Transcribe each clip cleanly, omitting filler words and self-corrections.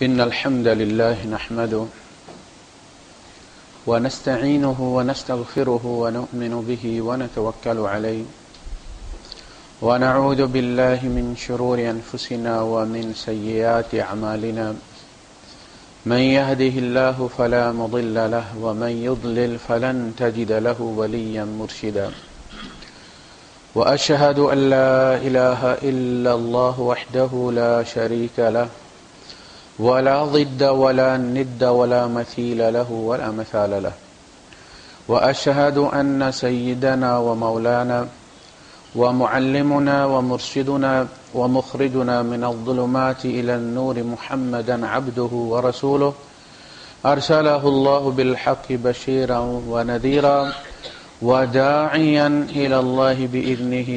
إن الحمد لله نحمده ونستعينه ونستغفره ونؤمن به ونتوكل عليه ونعوذ بالله من شرور أنفسنا ومن سيئات أعمالنا من يهده الله فلا مضل له ومن يضلل فلن تجد له وليا مرشدا وأشهد أن لا إله إلا الله وحده لا شريك له ولا ضد ولا ند ولا مثيل له ولا مثال له وأشهد أن سيدنا ومولانا ومعلمنا ومرشدنا ومخرجنا من الظلمات إلى النور محمدا عبده ورسوله أرسله الله بالحق بشيرا ونذيرا وداعيا إلى الله بإذنه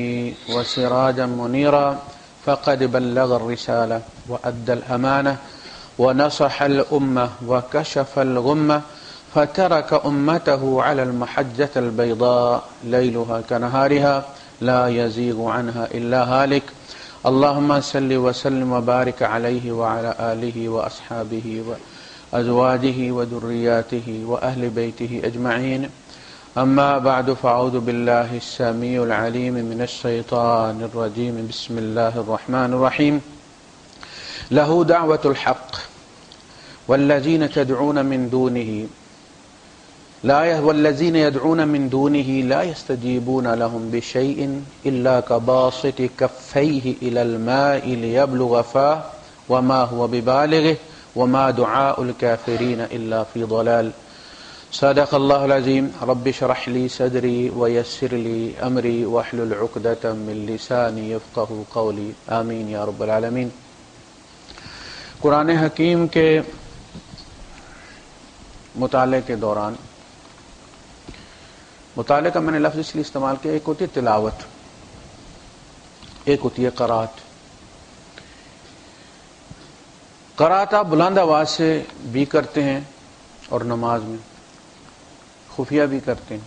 وسراجا منيرا فقد بلغ الرسالة وأدى الأمانة ونصح الأمة وكشف الغمة فترك أمته على المحجة البيضاء ليلها كنهارها لا يزيغ عنها إلا هالك اللهم صل وسلم وبارك عليه وعلى آله وأصحابه وأزواجه وذرياته وأهل بيته أجمعين أما بعد فأعوذ بالله السميع العليم من الشيطان الرجيم بسم الله الرحمن الرحيم له دعوة الحق والذين يدعون من دونه لا يستجيبون لهم بشيء إلا كباسط كفيه إلى الماء ليبلغ فاه وما هو ببالغه وما دعاء الكافرين إلا في ضلال صدق الله العظيم رب اشرح لي صدري ويسر لي أمري واحلل عقدة من لساني يفقهوا قولي آمين يا رب العالمين۔ قرآن حکیم کے مطالعے کے دوران مطالعے کا میں نے لفظ اس لیے استعمال کیا، ایک ہوتی ہے تلاوت، ایک ہوتی ہے قرات۔ قرات آپ بلند آواز سے بھی کرتے ہیں اور نماز میں خفیہ بھی کرتے ہیں،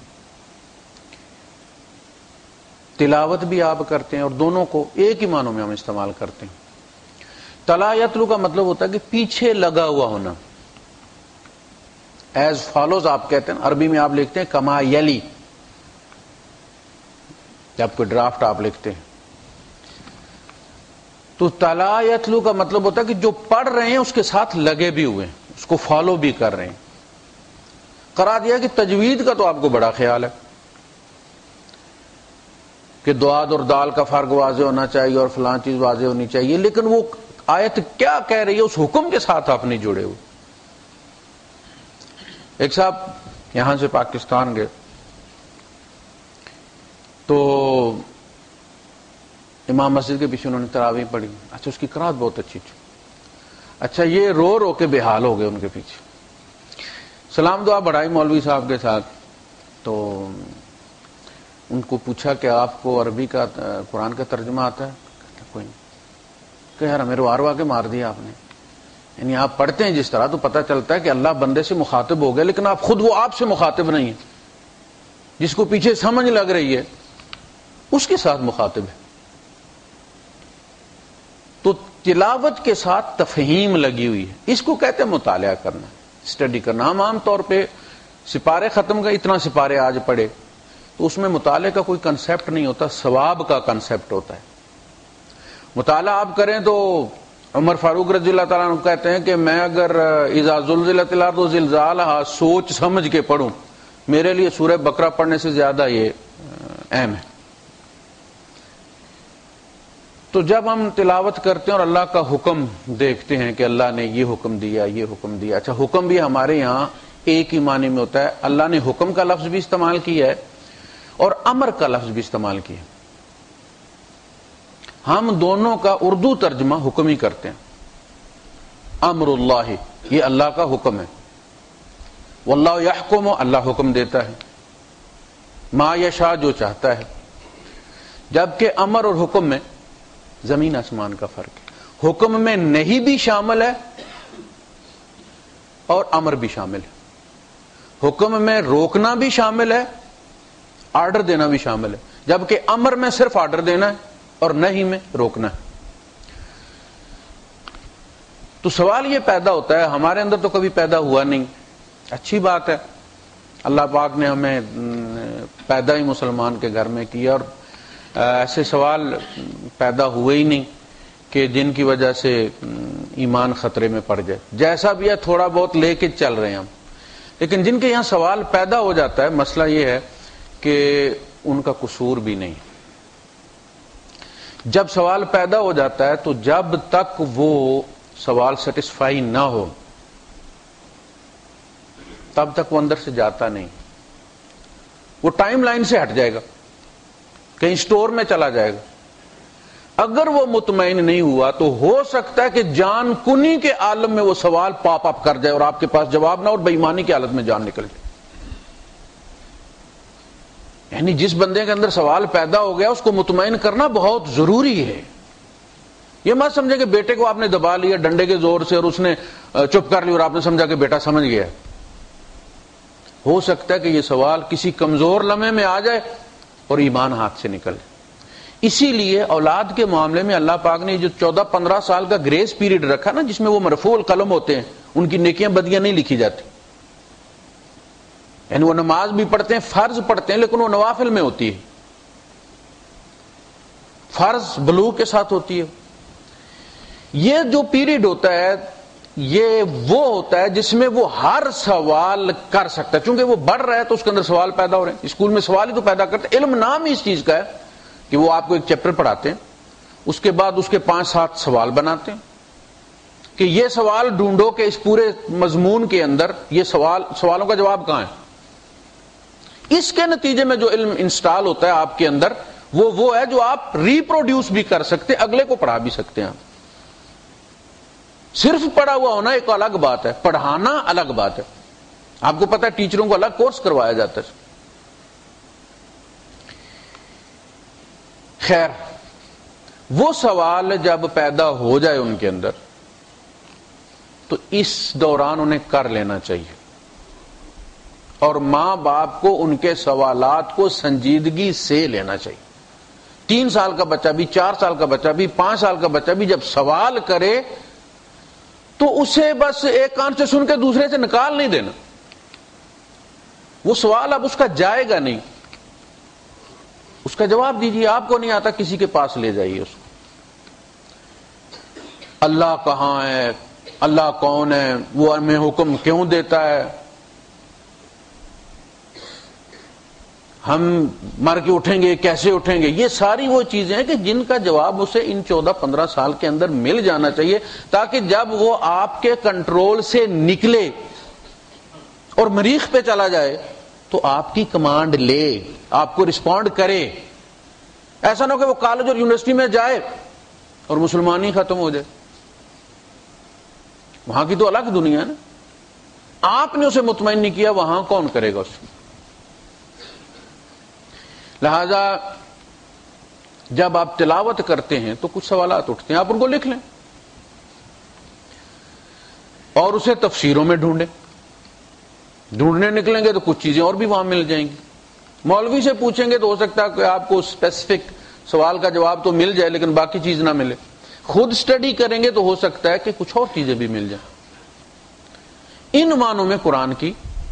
تلاوت بھی آپ کرتے ہیں، اور دونوں کو ایک ہی معنوں میں ہم استعمال کرتے ہیں۔ تلا یتلو کا مطلب ہوتا ہے کہ پیچھے لگا ہوا ہونا، ایز فالوز آپ کہتے ہیں، عربی میں آپ لکھتے ہیں کما یلی، جب کوئی ڈرافٹ آپ لکھتے ہیں تو تلا یتلو کا مطلب ہوتا ہے کہ جو پڑھ رہے ہیں اس کے ساتھ لگے بھی ہوئے ہیں، اس کو فالو بھی کر رہے ہیں۔ قرار دیا کہ تجوید کا تو آپ کو بڑا خیال ہے کہ دعاد اور دال کا فرق واضح ہونا چاہیے اور فلاں چیز واضح ہونی چاہیے، لیکن وہ آیت کیا کہہ رہی ہے اس حکم کے ساتھ آپ نہیں جڑے ہوئے۔ ایک صاحب یہاں سے پاکستان گئے تو امام مسجد کے پیچھے انہوں نے تراویح پڑھی، اچھا اس کی قرات بہت اچھی تھی، اچھا یہ رو رو کے بحال ہو گئے ان کے پیچھے، سلام دعا بڑھائی مولوی صاحب کے ساتھ، تو ان کو پوچھا کہ آپ کو عربی کا قرآن کا ترجمہ آتا ہے؟ کوئی نہیں۔ کہ یار ہمیں روار وا کے مار دیا آپ نے، یعنی آپ پڑھتے ہیں جس طرح تو پتہ چلتا ہے کہ اللہ بندے سے مخاطب ہو گئے، لیکن آپ خود وہ آپ سے مخاطب نہیں ہیں، جس کو پیچھے سمجھ لگ رہی ہے اس کے ساتھ مخاطب ہے۔ تو تلاوت کے ساتھ تفہیم لگی ہوئی ہے، اس کو کہتے ہیں مطالعہ کرنا، اسٹڈی کرنا۔ ہم عام طور پہ سپارے ختم کا اتنا سپارے آج پڑھے تو اس میں مطالعے کا کوئی کنسیپٹ نہیں ہوتا، ثواب کا کنسیپٹ ہوتا ہے۔ مطالعہ آپ کریں تو عمر فاروق رضی اللہ تعالیٰ عنہ کہتے ہیں کہ میں اگر اذا زلزلت الارض زلزالہا سوچ سمجھ کے پڑھوں، میرے لیے سورہ بقرہ پڑھنے سے زیادہ یہ اہم ہے۔ تو جب ہم تلاوت کرتے ہیں اور اللہ کا حکم دیکھتے ہیں کہ اللہ نے یہ حکم دیا، یہ حکم دیا، اچھا حکم بھی ہمارے یہاں ایک ہی معنی میں ہوتا ہے، اللہ نے حکم کا لفظ بھی استعمال کیا ہے اور امر کا لفظ بھی استعمال کیا ہے۔ ہم دونوں کا اردو ترجمہ حکم ہی کرتے ہیں، امر اللہ، یہ اللہ کا حکم ہے، واللہ یحکم، اللہ حکم دیتا ہے، ما یشاء، جو چاہتا ہے۔ جبکہ امر اور حکم میں زمین آسمان کا فرق ہے، حکم میں نہیں بھی شامل ہے اور امر بھی شامل ہے، حکم میں روکنا بھی شامل ہے، آرڈر دینا بھی شامل ہے، جبکہ امر میں صرف آرڈر دینا ہے اور نہیں میں روکنا ہے۔ تو سوال یہ پیدا ہوتا ہے، ہمارے اندر تو کبھی پیدا ہوا نہیں، اچھی بات ہے، اللہ پاک نے ہمیں پیدا ہی مسلمان کے گھر میں کیا، اور ایسے سوال پیدا ہوئے ہی نہیں کہ جن کی وجہ سے ایمان خطرے میں پڑ جائے، جیسا بھی ہے تھوڑا بہت لے کے چل رہے ہیں ہم، لیکن جن کے یہاں سوال پیدا ہو جاتا ہے، مسئلہ یہ ہے کہ ان کا قصور بھی نہیں۔ جب سوال پیدا ہو جاتا ہے تو جب تک وہ سوال سیٹسفائی نہ ہو تب تک وہ اندر سے جاتا نہیں، وہ ٹائم لائن سے ہٹ جائے گا، کہیں سٹور میں چلا جائے گا۔ اگر وہ مطمئن نہیں ہوا تو ہو سکتا ہے کہ جان کنی کے عالم میں وہ سوال پاپ اپ کر جائے اور آپ کے پاس جواب نہ، اور بے ایمانی کی حالت میں جان نکل جائے۔ یعنی جس بندے کے اندر سوال پیدا ہو گیا اس کو مطمئن کرنا بہت ضروری ہے۔ یہ مت سمجھے کہ بیٹے کو آپ نے دبا لیا ڈنڈے کے زور سے اور اس نے چپ کر لی اور آپ نے سمجھا کہ بیٹا سمجھ گیا۔ ہو سکتا ہے کہ یہ سوال کسی کمزور لمحے میں آ جائے اور ایمان ہاتھ سے نکل جائے۔ اسی لیے اولاد کے معاملے میں اللہ پاک نے جو 14-15 سال کا گریس پیریڈ رکھا نا، جس میں وہ مرفوع القلم ہوتے ہیں، ان کی نیکیاں بدیاں نہیں لکھی جاتی، یعنی وہ نماز بھی پڑھتے ہیں، فرض پڑھتے ہیں، لیکن وہ نوافل میں ہوتی ہے، فرض بلوغ کے ساتھ ہوتی ہے۔ یہ جو پیریڈ ہوتا ہے یہ وہ ہوتا ہے جس میں وہ ہر سوال کر سکتا ہے، چونکہ وہ بڑھ رہا ہے تو اس کے اندر سوال پیدا ہو رہے ہیں۔ اسکول میں سوال ہی تو پیدا کرتے ہیں، علم نام ہی اس چیز کا ہے کہ وہ آپ کو ایک چیپٹر پڑھاتے ہیں، اس کے بعد اس کے 5-7 سوال بناتے ہیں کہ یہ سوال ڈھونڈو کہ اس پورے مضمون کے اندر یہ سوالوں کا جواب کہاں ہے۔ اس کے نتیجے میں جو علم انسٹال ہوتا ہے آپ کے اندر وہ ہے جو آپ ریپروڈیوس بھی کر سکتے، اگلے کو پڑھا بھی سکتے ہیں۔ صرف پڑھا ہوا ہونا ایک الگ بات ہے، پڑھانا الگ بات ہے۔ آپ کو پتا ہے ٹیچروں کو الگ کورس کروایا جاتا ہے۔ خیر، وہ سوال جب پیدا ہو جائے ان کے اندر تو اس دوران انہیں کر لینا چاہیے، اور ماں باپ کو ان کے سوالات کو سنجیدگی سے لینا چاہیے۔ 3 سال کا بچہ بھی، 4 سال کا بچہ بھی، 5 سال کا بچہ بھی جب سوال کرے تو اسے بس ایک کان سے سن کے دوسرے سے نکال نہیں دینا۔ وہ سوال اب اس کا جائے گا نہیں، اس کا جواب دیجیے۔ آپ کو نہیں آتا کسی کے پاس لے جائیے اس کو۔ اللہ کہاں ہے، اللہ کون ہے، وہ ہمیں حکم کیوں دیتا ہے، ہم مر کے اٹھیں گے کیسے اٹھیں گے، یہ ساری وہ چیزیں ہیں کہ جن کا جواب اسے ان 14-15 سال کے اندر مل جانا چاہیے، تاکہ جب وہ آپ کے کنٹرول سے نکلے اور مریخ پہ چلا جائے تو آپ کی کمانڈ لے، آپ کو رسپونڈ کرے۔ ایسا نہ ہو کہ وہ کالج اور یونیورسٹی میں جائے اور مسلمانی ختم ہو جائے، وہاں کی تو الگ دنیا ہے نا۔ آپ نے اسے مطمئن نہیں کیا، وہاں کون کرے گا اس کو؟ لہذا جب آپ تلاوت کرتے ہیں تو کچھ سوالات اٹھتے ہیں، آپ ان کو لکھ لیں اور اسے تفسیروں میں ڈھونڈنے نکلیں گے تو کچھ چیزیں اور بھی وہاں مل جائیں گی۔ مولوی سے پوچھیں گے تو ہو سکتا ہے کہ آپ کو اسپیسیفک سوال کا جواب تو مل جائے لیکن باقی چیز نہ ملے۔ خود اسٹڈی کریں گے تو ہو سکتا ہے کہ کچھ اور چیزیں بھی مل جائیں۔ ان معنوں میں قرآن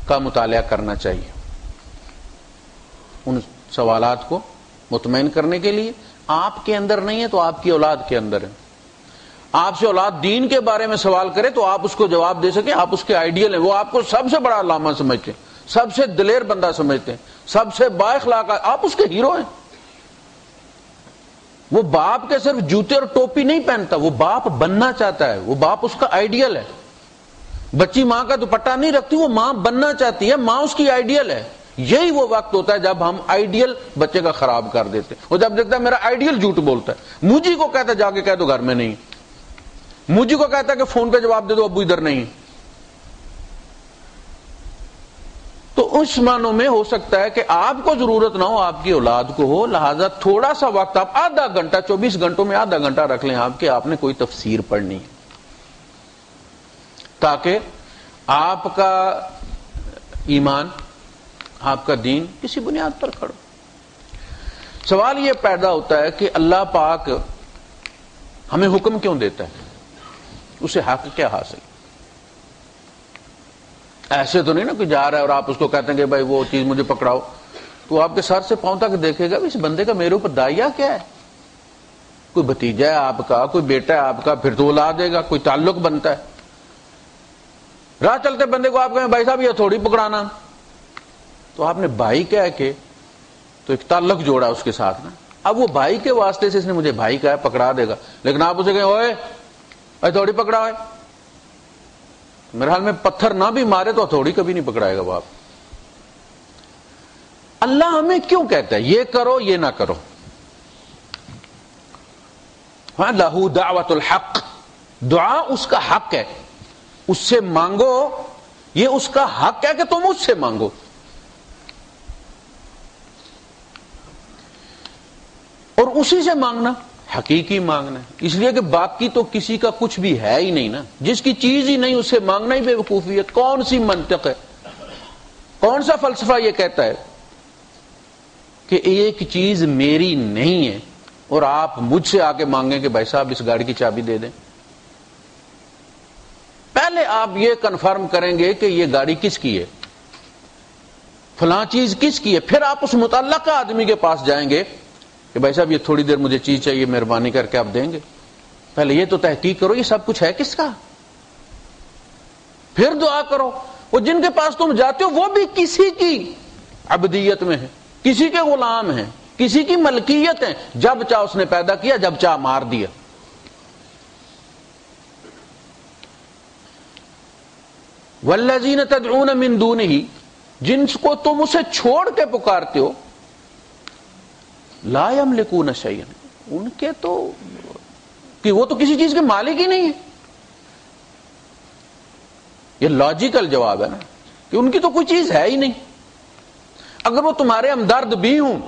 کا مطالعہ کرنا چاہیے، ان سوالات کو مطمئن کرنے کے لیے۔ آپ کے اندر نہیں ہے تو آپ کی اولاد کے اندر ہے۔ آپ سے اولاد دین کے بارے میں سوال کرے تو آپ اس کو جواب دے سکیں، آپ اس کے آئیڈیل ہیں، وہ آپ کو سب سے بڑا علامہ سمجھتے ہیں، سب سے دلیر بندہ سمجھتے ہیں، سب سے با اخلاق، آپ اس کے ہیرو ہیں۔ وہ باپ کے صرف جوتے اور ٹوپی نہیں پہنتا، وہ باپ بننا چاہتا ہے، وہ باپ اس کا آئیڈیل ہے۔ بچی ماں کا دوپٹہ نہیں رکھتی، وہ ماں بننا چاہتی ہے، ماں اس کی آئیڈیل ہے۔ یہی وہ وقت ہوتا ہے جب ہم آئیڈیل بچے کا خراب کر دیتے، وہ جب دیکھتا ہے میرا آئیڈیل جھوٹ بولتا ہے، مجھے کو کہتا ہے جا کے کہہ دو گھر میں نہیں، مجھے کو کہتا ہے کہ فون پہ جواب دے دو ابو ادھر نہیں۔ تو اس معنوں میں ہو سکتا ہے کہ آپ کو ضرورت نہ ہو، آپ کی اولاد کو ہو، لہذا تھوڑا سا وقت آپ آدھا گھنٹہ، 24 گھنٹوں میں آدھا گھنٹہ رکھ لیں آپ کہ آپ نے کوئی تفسیر پڑھنی ہے، تاکہ آپ کا ایمان، آپ کا دین کسی بنیاد پر کھڑو۔ سوال یہ پیدا ہوتا ہے کہ اللہ پاک ہمیں حکم کیوں دیتا ہے؟ اسے حق کیا حاصل؟ ایسے تو نہیں نا کہ جا رہا ہے اور آپ اس کو کہتے ہیں کہ بھائی وہ چیز مجھے پکڑاؤ، تو آپ کے سر سے پاؤں تک دیکھے گا اس بندے کا میرے اوپر داعیہ کیا ہے؟ کوئی بھتیجا ہے آپ کا، کوئی بیٹا ہے آپ کا، پھر تو وہ لا دے گا، کوئی تعلق بنتا ہے۔ راہ چلتے بندے کو آپ کہیں بھائی صاحب یہ تھوڑی پکڑانا، تو آپ نے بھائی کہہ کے تو ایک تعلق جوڑا اس کے ساتھ نا۔ اب وہ بھائی کے واسطے سے اس نے مجھے بھائی کہا ہے، پکڑا دے گا، لیکن آپ اسے کہیں اوئے تھوڑی پکڑا ہے، میرے حال میں پتھر نہ بھی مارے تو تھوڑی کبھی نہیں پکڑائے گا وہ آپ۔ اللہ ہمیں کیوں کہتا ہے یہ کرو یہ نہ کرو؟ ہاں، لہو دعوت الحق، دعا اس کا حق ہے، اس سے مانگو، یہ اس کا حق ہے کہ تم اس سے مانگو۔ اور اسی سے مانگنا حقیقی مانگنا ہے، اس لیے کہ باقی تو کسی کا کچھ بھی ہے ہی نہیں نا، جس کی چیز ہی نہیں اس سے مانگنا ہی بے وقوفی ہے۔ کون سی منطق ہے، کون سا فلسفہ یہ کہتا ہے کہ ایک چیز میری نہیں ہے اور آپ مجھ سے آ کے مانگیں کہ بھائی صاحب اس گاڑی کی چابی دے دیں؟ پہلے آپ یہ کنفرم کریں گے کہ یہ گاڑی کس کی ہے، فلاں چیز کس کی ہے، پھر آپ اس متعلقہ آدمی کے پاس جائیں گے کہ بھائی صاحب یہ تھوڑی دیر مجھے چیز چاہیے، مہربانی کر کے آپ دیں گے؟ پہلے یہ تو تحقیق کرو یہ سب کچھ ہے کس کا، پھر دعا کرو۔ وہ جن کے پاس تم جاتے ہو وہ بھی کسی کی عبدیت میں ہے، کسی کے غلام ہیں، کسی کی ملکیت ہیں، جب چاہ اس نے پیدا کیا، جب چاہ مار دیا۔ والذین تدعون من دونہ، جن کو تم اسے چھوڑ کے پکارتے ہو، لا یملکون شیئا، ان کے تو کہ وہ تو کسی چیز کے مالک ہی نہیں ہے۔ یہ لاجیکل جواب ہے نا کہ ان کی تو کوئی چیز ہے ہی نہیں۔ اگر وہ تمہارے ہمدرد بھی ہوں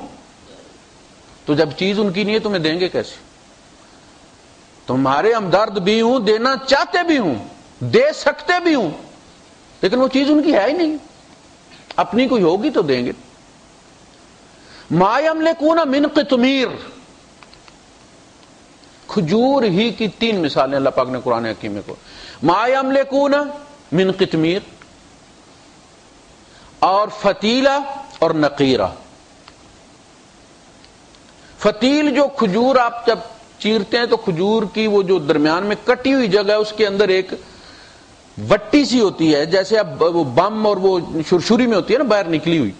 تو جب چیز ان کی نہیں ہے تمہیں دیں گے کیسے؟ تمہارے ہمدرد بھی ہوں، دینا چاہتے بھی ہوں، دے سکتے بھی ہوں، لیکن وہ چیز ان کی ہے ہی نہیں، اپنی کوئی ہوگی تو دیں گے۔ ما یملکون من قطمیر، کھجور ہی کی 3 مثالیں اللہ پاک نے قرآن حکیم میں کو، ما یملکون من قطمیر اور فتیلہ اور نقیرہ۔ فتیل جو کھجور آپ جب چیرتے ہیں تو کھجور کی وہ جو درمیان میں کٹی ہوئی جگہ ہے اس کے اندر ایک وٹی سی ہوتی ہے، جیسے اب وہ بم اور وہ شرشری میں ہوتی ہے نا باہر نکلی ہوئی،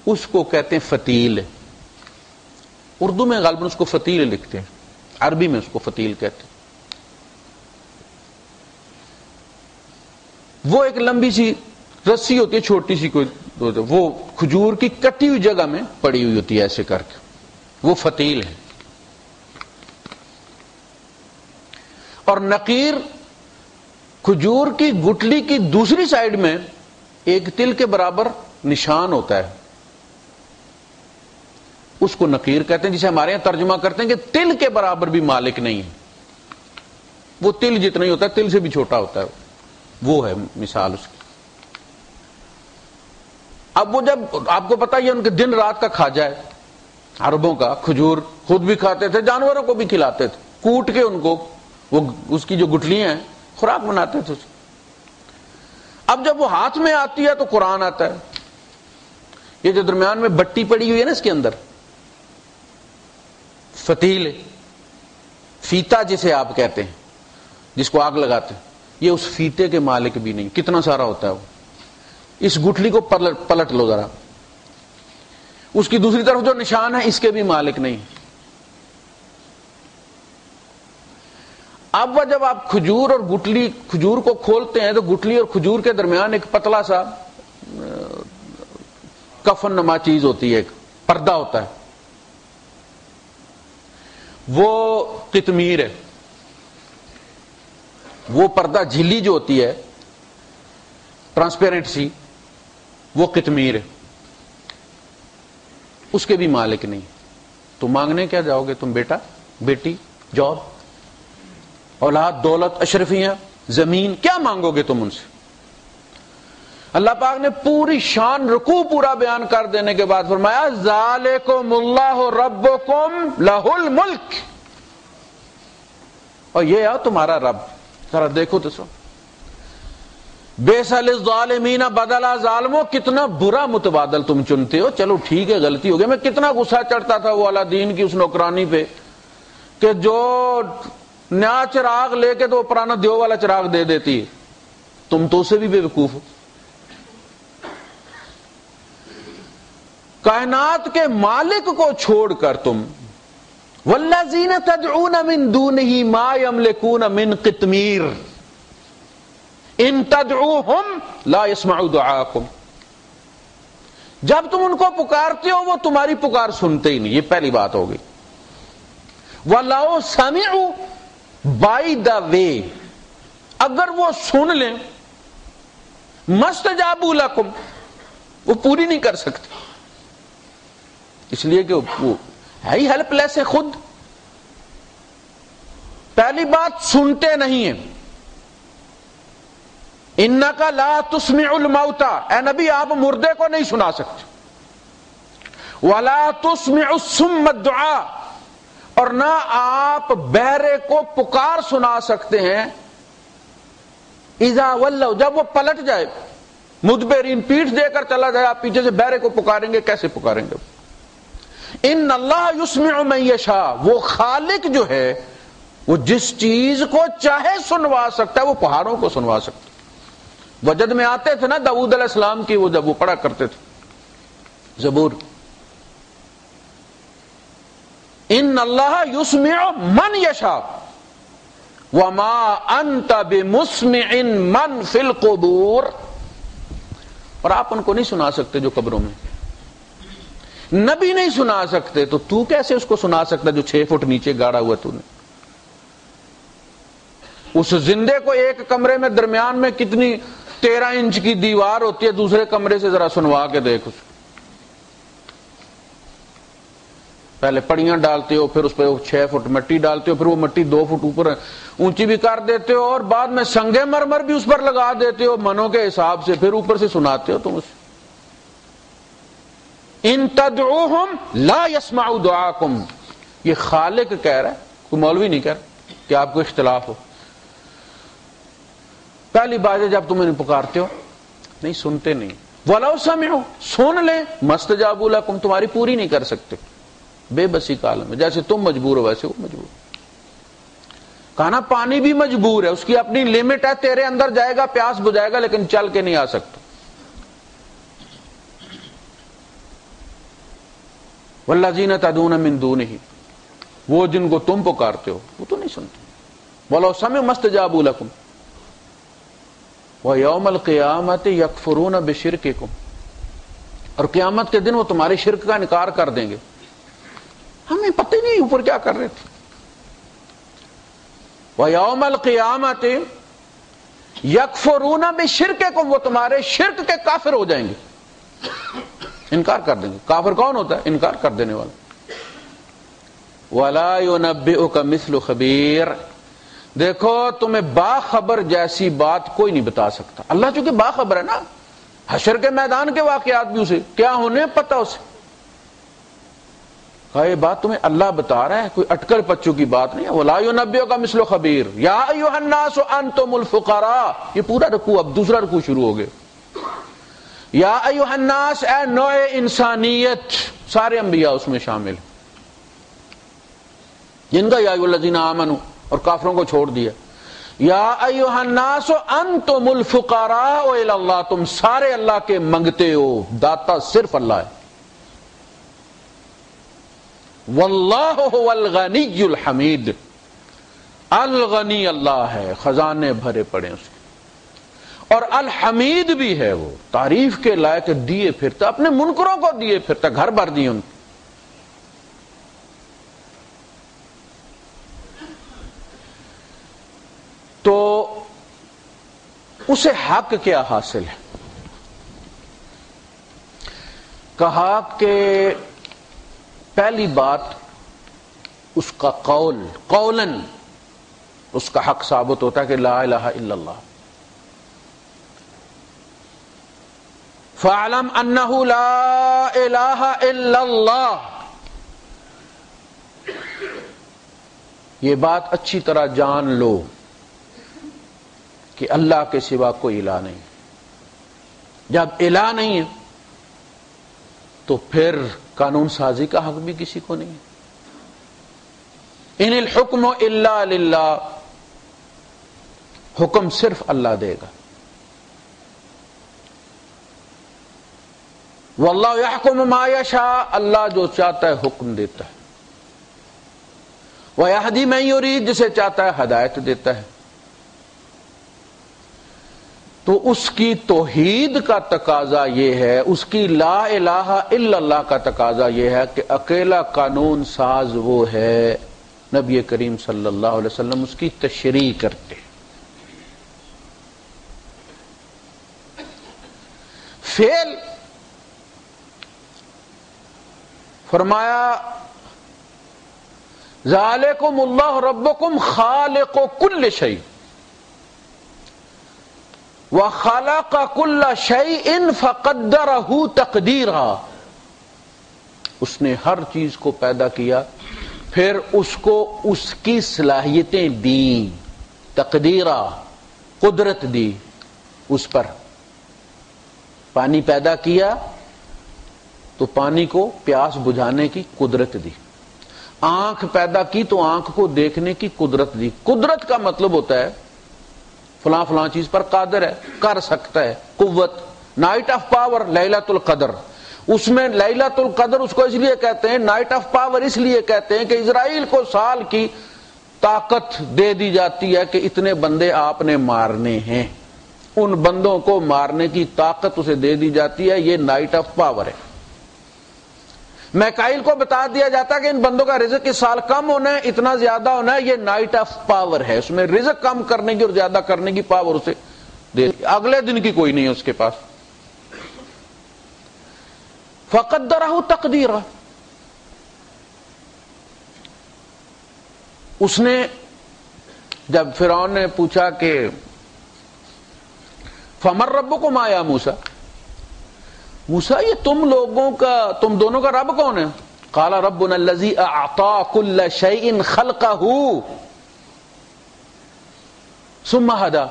اس کو کہتے ہیں فتیل۔ اردو میں غالباً اس کو فتیل لکھتے ہیں، عربی میں اس کو فتیل کہتے ہیں۔ وہ ایک لمبی سی رسی ہوتی ہے، چھوٹی سی کوئی، وہ کھجور کی کٹی ہوئی جگہ میں پڑی ہوئی ہوتی ہے ایسے کر کے، وہ فتیل ہے۔ اور نقیر، کھجور کی گٹلی کی دوسری سائڈ میں ایک تل کے برابر نشان ہوتا ہے، اس کو نقیر کہتے ہیں، جسے ہمارے یہاں ترجمہ کرتے ہیں کہ تل کے برابر بھی مالک نہیں ہے، وہ تل جتنا ہی ہوتا ہے، تل سے بھی چھوٹا ہوتا ہے، وہ ہے مثال اس کی۔ اب وہ جب آپ کو پتا یہ ان کے دن رات کا کھاجا ہے عربوں کا، کھجور خود بھی کھاتے تھے، جانوروں کو بھی کھلاتے تھے، کوٹ کے ان کو وہ اس کی جو گٹلیاں ہیں خوراک بناتے تھے۔ اب جب وہ ہاتھ میں آتی ہے تو قرآن آتا ہے، یہ جو درمیان میں بٹی پڑی ہوئی ہے نا اس کے اندر، فتیل، فیتا جسے آپ کہتے ہیں، جس کو آگ لگاتے ہیں، یہ اس فیتے کے مالک بھی نہیں۔ کتنا سارا ہوتا ہے وہ، اس گٹھلی کو پلٹ لو ذرا، اس کی دوسری طرف جو نشان ہے اس کے بھی مالک نہیں۔ اب وہ جب آپ کھجور اور گٹلی، کھجور کو کھولتے ہیں تو گٹلی اور کھجور کے درمیان ایک پتلا سا کفن نما چیز ہوتی ہے، ایک پردہ ہوتا ہے، وہ قطمیر ہے۔ وہ پردہ جھلی جو ہوتی ہے ٹرانسپیرنٹ سی، وہ قطمیر ہے، اس کے بھی مالک نہیں۔ تو مانگنے کیا جاؤ گے تم؟ بیٹا، بیٹی، جاب، اولاد، دولت، اشرفیاں، زمین، کیا مانگو گے تم ان سے؟ اللہ پاک نے پوری شان رکوع پورا بیان کر دینے کے بعد فرمایا ذالکم اللہ ربکم لہ الملک، اور یہ ہے تمہارا رب. ذرا دیکھو تو سو بیس للظالمین بدلا. ظالموں کتنا برا متبادل تم چنتے ہو. چلو ٹھیک ہے غلطی ہو گئی. میں کتنا غصہ چڑھتا تھا وہ علادین کی اس نوکرانی پہ کہ جو نیا چراغ لے کے تو پرانا دیو والا چراغ دے دیتی ہے. تم تو اسے بھی بے وقوف ہو. کائنات کے مالک کو چھوڑ کر تم والذین تدعون من دونہ ما یملکون من قطمیر ان تدعوہم لا يسمعوا دعاءکم. جب تم ان کو پکارتے ہو وہ تمہاری پکار سنتے ہی نہیں. یہ پہلی بات ہو گئی. وَلَوْ سَمِعُوا بائی دا وے اگر وہ سن لیں مَسْتَجَابُوا لَكُمْ وہ پوری نہیں کر سکتے اس لیے کہ وہ ہے ہی ہیلپ لیس ہے خود. پہلی بات سنتے نہیں ہیں. اِنَّكَ لَا تُسْمِعُ الْمَوْتَى اے نبی آپ مردے کو نہیں سنا سکتے. وَلَا تُسْمِعُ الصُّمَّ الدُّعَاء اور نہ آپ بہرے کو پکار سنا سکتے ہیں. اذا ولوا جب وہ پلٹ جائے مدبرین پیٹھ دے کر چلا جائے آپ پیچھے سے بہرے کو پکاریں گے کیسے پکاریں گے. ان اللہ یسمع من یشاء وہ خالق جو ہے وہ جس چیز کو چاہے سنوا سکتا ہے. وہ پہاڑوں کو سنوا سکتا ہے. وجد میں آتے تھے نا داؤد علیہ السلام کی وہ جب وہ پڑھا کرتے تھے زبور ان اللہ یسمع من یشاء وما انت بمسمع من فی القبور. اور آپ ان کو نہیں سنا سکتے جو قبروں میں. نبی نہیں سنا سکتے تو کیسے اس کو سنا سکتا جو 6 فٹ نیچے گاڑا ہوا تو نے. اس زندے کو ایک کمرے میں درمیان میں کتنی 13 انچ کی دیوار ہوتی ہے دوسرے کمرے سے ذرا سنوا کے دیکھ. پہلے پڑیاں ڈالتے ہو پھر اس پہ 6 فٹ مٹی ڈالتے ہو پھر وہ مٹی 2 فٹ اوپر اونچی بھی کر دیتے ہو اور بعد میں سنگے مرمر بھی اس پر لگا دیتے ہو منوں کے حساب سے پھر اوپر سے سناتے ہو تم اسے. ان تدعوہم لا يسمعوا دعاکم یہ خالق کہہ رہا ہے کوئی مولوی نہیں کہہ رہا کہ آپ کو اختلاف ہو. پہلی بات ہے جب تم انہیں پکارتے ہو نہیں سنتے نہیں. وَلَوْ سَمِعُوا سن لیں مَسْتَجَابُوا لَكُمْ تمہاری پوری نہیں کر سکتے. بے بسی کا عالم ہے جیسے تم مجبور ہو ویسے وہ مجبور. کہنا پانی بھی مجبور ہے اس کی اپنی لمٹ ہے تیرے اندر جائے گا پیاس بجھائے گا لیکن چل کے نہیں آ سکتا. وَالَّذِينَ تَدْعُونَ مِن دُونِهِ وہ جن کو تم پکارتے ہو وہ تو نہیں سنتے. وَلَوْ سَمِعُوا مَسْتَجَابُوا لَكُمْ وَيَوْمَ الْقِيَامَةِ يَكْفُرُونَ بِشِرْكِكُمْ اور قیامت کے دن وہ تمہارے شرک کا انکار کر دیں گے. ہمیں پتہ ہی نہیں اوپر کیا کر رہے تھے. وَيَوْمَ الْقِيَامَةِ يَكْفُرُونَ بِشِرْكِكُمْ وہ تمہارے شرک کے کافر ہو جائیں گے انکار کر دیں گے. کافر کون ہوتا ہے انکار کر دینے والا. وَلَا يُنَبِّئُكَ مِثْلُ خَبِيرٍ دیکھو تمہیں باخبر جیسی بات کوئی نہیں بتا سکتا. اللہ چونکہ باخبر ہے نا حشر کے میدان کے واقعات بھی اسے کیا ہونے پتہ اسے. کہا یہ بات تمہیں اللہ بتا رہا ہے کوئی اٹکل پچو کی بات نہیں ہے. وَلَا يُنَبِّئُكَ مِثْلُ خَبِيرٍ يَا أَيُّهَا النَّاسُ أَنْتُمُ الْفُقَرَاءُ یہ پورا رکوع اب دوسرا رکوع شروع ہو گیا. یا ایھا الناس اے نوع انسانیت سارے انبیاء اس میں شامل جن کا یا ایھا الذین آمنوا اور کافروں کو چھوڑ دیا. یا ایھا الناس انتم الفقراء الی اللہ تم سارے اللہ کے منگتے ہو داتا صرف اللہ ہے. واللہ هو الغنی الحمید الغنی اللہ ہے خزانے بھرے پڑے اس کے اور الحمید بھی ہے وہ تعریف کے لائق دیے پھرتا اپنے منکروں کو دیے پھرتا گھر بھر دیے ان کو. تو اسے حق کیا حاصل ہے. کہا کہ پہلی بات اس کا قولاً اس کا حق ثابت ہوتا ہے کہ لا الہ الا اللہ. فَاعْلَمْ أَنَّهُ لَا إِلَٰهَ إِلَّا اللَّهُ یہ بات اچھی طرح جان لو کہ اللہ کے سوا کوئی الہ نہیں. جب الہ نہیں ہے تو پھر قانون سازی کا حق بھی کسی کو نہیں ہے. ان الحکم الا للہ، حکم صرف اللہ دے گا. واللہ یحکم ما یشاء، اللہ جو چاہتا ہے حکم دیتا ہے. ویہدی من یرید، جسے چاہتا ہے ہدایت دیتا ہے. تو اس کی توحید کا تقاضا یہ ہے، اس کی لا الہ الا اللہ کا تقاضا یہ ہے کہ اکیلا قانون ساز وہ ہے. نبی کریم صلی اللہ علیہ وسلم اس کی تشریح کرتے. فعل فرمایا ذالکم اللہ ربکم خالق کل شیء وخلق کل شیء فقدرہ تقدیرا. اس نے ہر چیز کو پیدا کیا، پھر اس کو اس کی صلاحیتیں دیں، تقدیرا، قدرت دی اس پر. پانی پیدا کیا تو پانی کو پیاس بجھانے کی قدرت دی. آنکھ پیدا کی تو آنکھ کو دیکھنے کی قدرت دی. قدرت کا مطلب ہوتا ہے فلاں فلاں چیز پر قادر ہے، کر سکتا ہے، قوت. نائٹ آف پاور لیلۃ القدر، اس میں لیلۃ القدر اس کو اس لیے کہتے ہیں، نائٹ آف پاور اس لیے کہتے ہیں کہ اسرائیل کو سال کی طاقت دے دی جاتی ہے کہ اتنے بندے آپ نے مارنے ہیں. ان بندوں کو مارنے کی طاقت اسے دے دی جاتی ہے، یہ نائٹ آف پاور ہے. میکائیل کو بتا دیا جاتا ہے کہ ان بندوں کا رزق اس سال کم ہونا ہے، اتنا زیادہ ہونا ہے، یہ نائٹ آف پاور ہے. اس میں رزق کم کرنے کی اور زیادہ کرنے کی پاور اسے دے دی. اگلے دن کی کوئی نہیں ہے اس کے پاس. فقدرہ تقدیرا، اس نے جب فرعون نے پوچھا کہ فمن ربکم یا موسیٰ، موسیٰ یہ تم لوگوں کا، تم دونوں کا رب کون ہے؟ قال ربنا الذی اعطى كل شیء خلقہ ثم ہدی،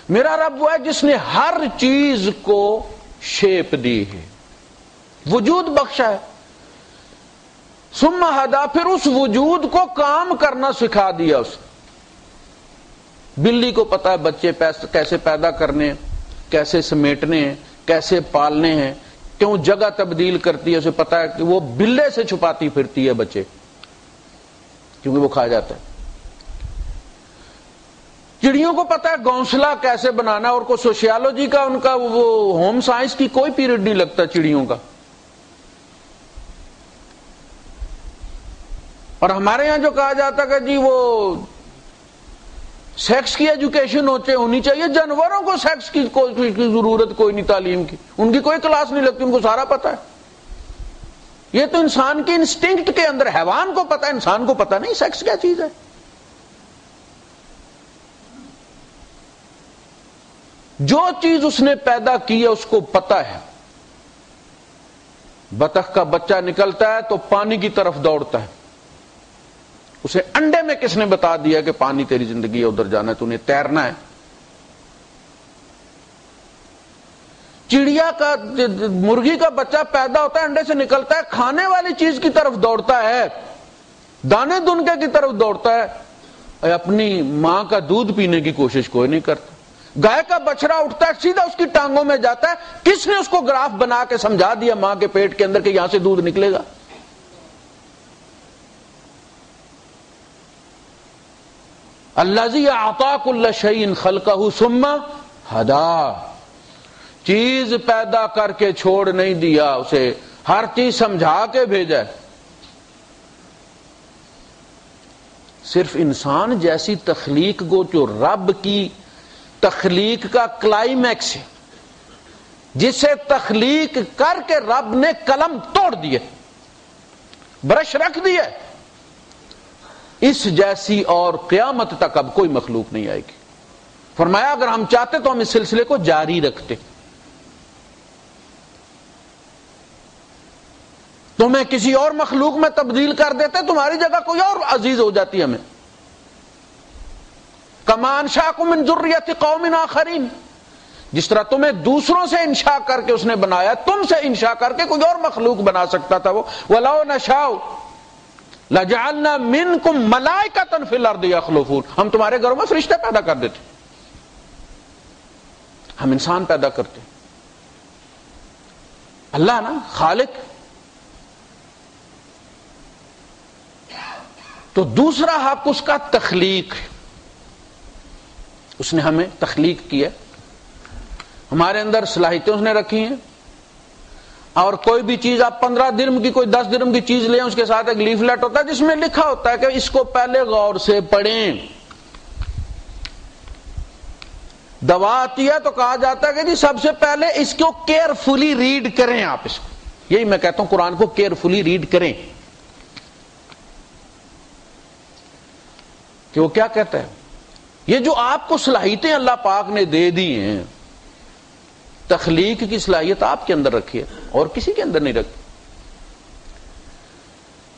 میرا رب وہ ہے جس نے ہر چیز کو شیپ دی ہے، وجود بخشا ہے. ثم ہدی، پھر اس وجود کو کام کرنا سکھا دیا. اس بلی کو پتا ہے بچے کیسے پیدا کرنے، کیسے سمیٹنے ہیں، کیسے پالنے ہیں، کیوں جگہ تبدیل کرتی ہے، اسے پتا ہے کہ وہ بلے سے چھپاتی پھرتی ہے بچے کیونکہ وہ کھا جاتا ہے. چڑیوں کو پتا ہے گھونسلہ کیسے بنانا، اور کو سوشیالوجی کا ان کا وہ ہوم سائنس کی کوئی پیریڈ نہیں لگتا چڑیوں کا. اور ہمارے یہاں جو کہا جاتا کہ جی وہ سیکس کی ایجوکیشن ہونی چاہیے، جانوروں کو سیکس کی ضرورت کوئی نہیں، تعلیم کی ان کی کوئی کلاس نہیں لگتی، ان کو سارا پتا ہے. یہ تو انسان کی انسٹنکٹ کے اندر، حیوان کو پتا ہے، انسان کو پتا نہیں سیکس کیا چیز ہے. جو چیز اس نے پیدا کی ہے اس کو پتا ہے. بطخ کا بچہ نکلتا ہے تو پانی کی طرف دوڑتا ہے، اسے انڈے میں کس نے بتا دیا کہ پانی تیری زندگی ہے، ادھر جانا ہے، تو انہیں تیرنا ہے. چڑیا کا، مرغی کا بچہ پیدا ہوتا ہے، انڈے سے نکلتا ہے، کھانے والی چیز کی طرف دوڑتا ہے، دانے دنکے کی طرف دوڑتا ہے، اپنی ماں کا دودھ پینے کی کوشش کوئی نہیں کرتا. گائے کا بچڑا اٹھتا ہے سیدھا اس کی ٹانگوں میں جاتا ہے. کس نے اس کو گراف بنا کے سمجھا دیا ماں کے پیٹ کے اندر کہ یہاں سے دودھ نکلے گا؟ الذی اعطى كل شیء خلقہ ثم ہدی، چیز پیدا کر کے چھوڑ نہیں دیا، اسے ہر چیز سمجھا کے بھیجا. صرف انسان جیسی تخلیق کو جو رب کی تخلیق کا کلائمیکس ہے، جسے تخلیق کر کے رب نے قلم توڑ دیے، برش رکھ دیے، اس جیسی اور قیامت تک اب کوئی مخلوق نہیں آئے گی. فرمایا اگر ہم چاہتے تو ہم اس سلسلے کو جاری رکھتے، تمہیں کسی اور مخلوق میں تبدیل کر دیتے، تمہاری جگہ کوئی اور عزیز ہو جاتی ہمیں. کما انشاکم من ذریۃ قوم آخرین، جس طرح تمہیں دوسروں سے انشاء کر کے اس نے بنایا، تم سے انشاء کر کے کوئی اور مخلوق بنا سکتا تھا وہ. وَلَوْ نَشَاءُ لَجَعَلْنَا مِنْكُمْ مَلَائِكَةً فِي الْأَرْضِ يَخْلُفُونَ، ہم تمہارے گھروں میں فرشتے پیدا کر دیتے، ہم انسان پیدا کرتے. اللہ نا خالق. تو دوسرا حق اس کا تخلیق، اس نے ہمیں تخلیق کیا، ہمارے اندر صلاحیتیں اس نے رکھی ہیں. اور کوئی بھی چیز آپ 15 درم کی، کوئی 10 درم کی چیز لیں، اس کے ساتھ ایک لیفلیٹ ہوتا ہے جس میں لکھا ہوتا ہے کہ اس کو پہلے غور سے پڑھیں. دوا آتی ہے تو کہا جاتا ہے کہ جی سب سے پہلے اس کو کیئرفلی ریڈ کریں. آپ اس کو، یہی میں کہتا ہوں قرآن کو کیئرفلی ریڈ کریں کہ وہ کیا کہتا ہے. یہ جو آپ کو صلاحیتیں اللہ پاک نے دے دی ہیں، تخلیق کی صلاحیت آپ کے اندر رکھی ہے اور کسی کے اندر نہیں رکھی.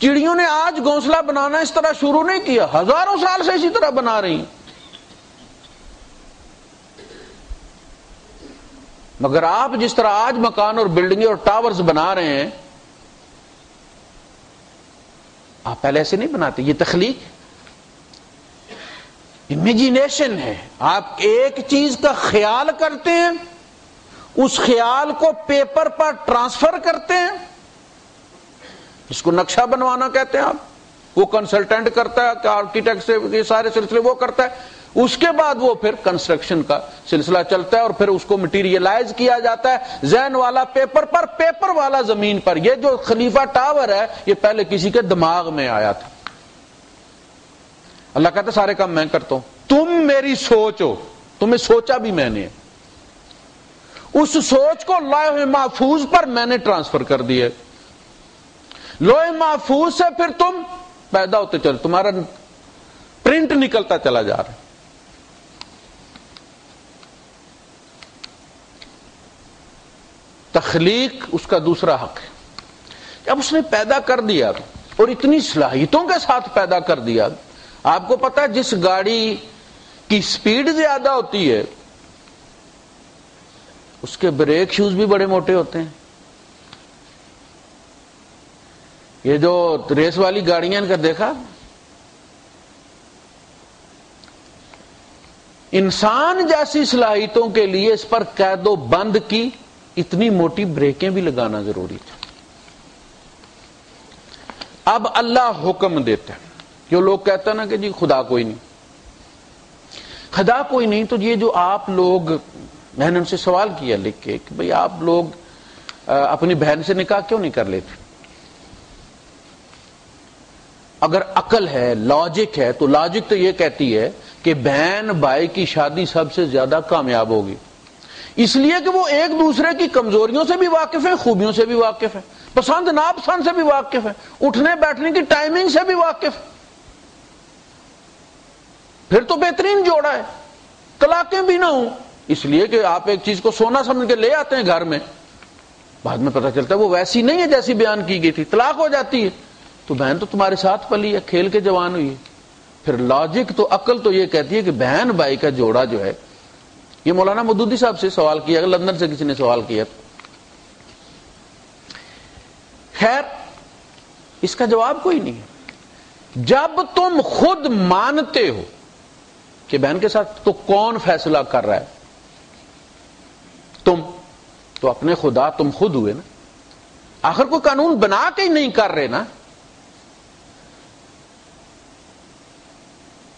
چڑیوں نے آج گھونسلہ بنانا اس طرح شروع نہیں کیا، ہزاروں سال سے اسی طرح بنا رہی ہیں. مگر آپ جس طرح آج مکان اور بلڈنگیں اور ٹاورز بنا رہے ہیں، آپ پہلے ایسے نہیں بناتے. یہ تخلیق، امیجینیشن ہے. آپ ایک چیز کا خیال کرتے ہیں، اس خیال کو پیپر پر ٹرانسفر کرتے ہیں، جس کو نقشہ بنوانا کہتے ہیں. آپ وہ کنسلٹنٹ کرتا ہے کہ آرکیٹیکٹ سے یہ سارے سلسلے وہ کرتا ہے. اس کے بعد وہ پھر کنسٹرکشن کا سلسلہ چلتا ہے اور پھر اس کو مٹیریلائز کیا جاتا ہے، ذہن والا پیپر پر، پیپر والا زمین پر. یہ جو خلیفہ ٹاور ہے یہ پہلے کسی کے دماغ میں آیا تھا. اللہ کہتا ہے سارے کام میں کرتا ہوں، تم میری سوچ ہو، تمہیں سوچا بھی میں نے، اس سوچ کو لوح محفوظ پر میں نے ٹرانسفر کر دیا. لوح محفوظ سے پھر تم پیدا ہوتے چلے، تمہارا پرنٹ نکلتا چلا جا رہا ہے. تخلیق اس کا دوسرا حق ہے. جب اس نے پیدا کر دیا اور اتنی صلاحیتوں کے ساتھ پیدا کر دیا، آپ کو پتا ہے جس گاڑی کی سپیڈ زیادہ ہوتی ہے اس کے بریک شوز بھی بڑے موٹے ہوتے ہیں. یہ جو ریس والی گاڑیاں ان کا دیکھا، انسان جیسی صلاحیتوں کے لیے اس پر قید و بند کی اتنی موٹی بریکیں بھی لگانا ضروری تھا. اب اللہ حکم دیتا ہے. جو لوگ کہتے ہیں نا کہ جی خدا کوئی نہیں، خدا کوئی نہیں، تو یہ جو آپ لوگ، میں نے ان سے سوال کیا لکھ کے کہ بھئی آپ لوگ اپنی بہن سے نکاح کیوں نہیں کر لیتے؟ اگر عقل ہے، لاجک ہے، تو لاجک تو یہ کہتی ہے کہ بہن بھائی کی شادی سب سے زیادہ کامیاب ہوگی، اس لیے کہ وہ ایک دوسرے کی کمزوریوں سے بھی واقف ہیں، خوبیوں سے بھی واقف ہیں، پسند ناپسند سے بھی واقف ہیں، اٹھنے بیٹھنے کی ٹائمنگ سے بھی واقف ہیں. پھر تو بہترین جوڑا ہے، طلاقیں بھی نہ ہوں. اس لیے کہ آپ ایک چیز کو سونا سمجھ کے لے آتے ہیں گھر میں، بعد میں پتہ چلتا ہے وہ ویسی نہیں ہے جیسی بیان کی گئی تھی، طلاق ہو جاتی ہے. تو بہن تو تمہارے ساتھ پلی ہے، کھیل کے جوان ہوئی ہے. پھر لاجک تو، عقل تو یہ کہتی ہے کہ بہن بھائی کا جوڑا جو ہے، یہ مولانا مودودی صاحب سے سوال کیا، لندن سے کسی نے سوال کیا. خیر اس کا جواب کوئی نہیں ہے. جب تم خود مانتے ہو کہ بہن کے ساتھ، تو کون فیصلہ کر رہا ہے؟ تم. تو اپنے خدا تم خود ہوئے نا. آخر کوئی قانون بنا کے ہی نہیں کر رہے نا.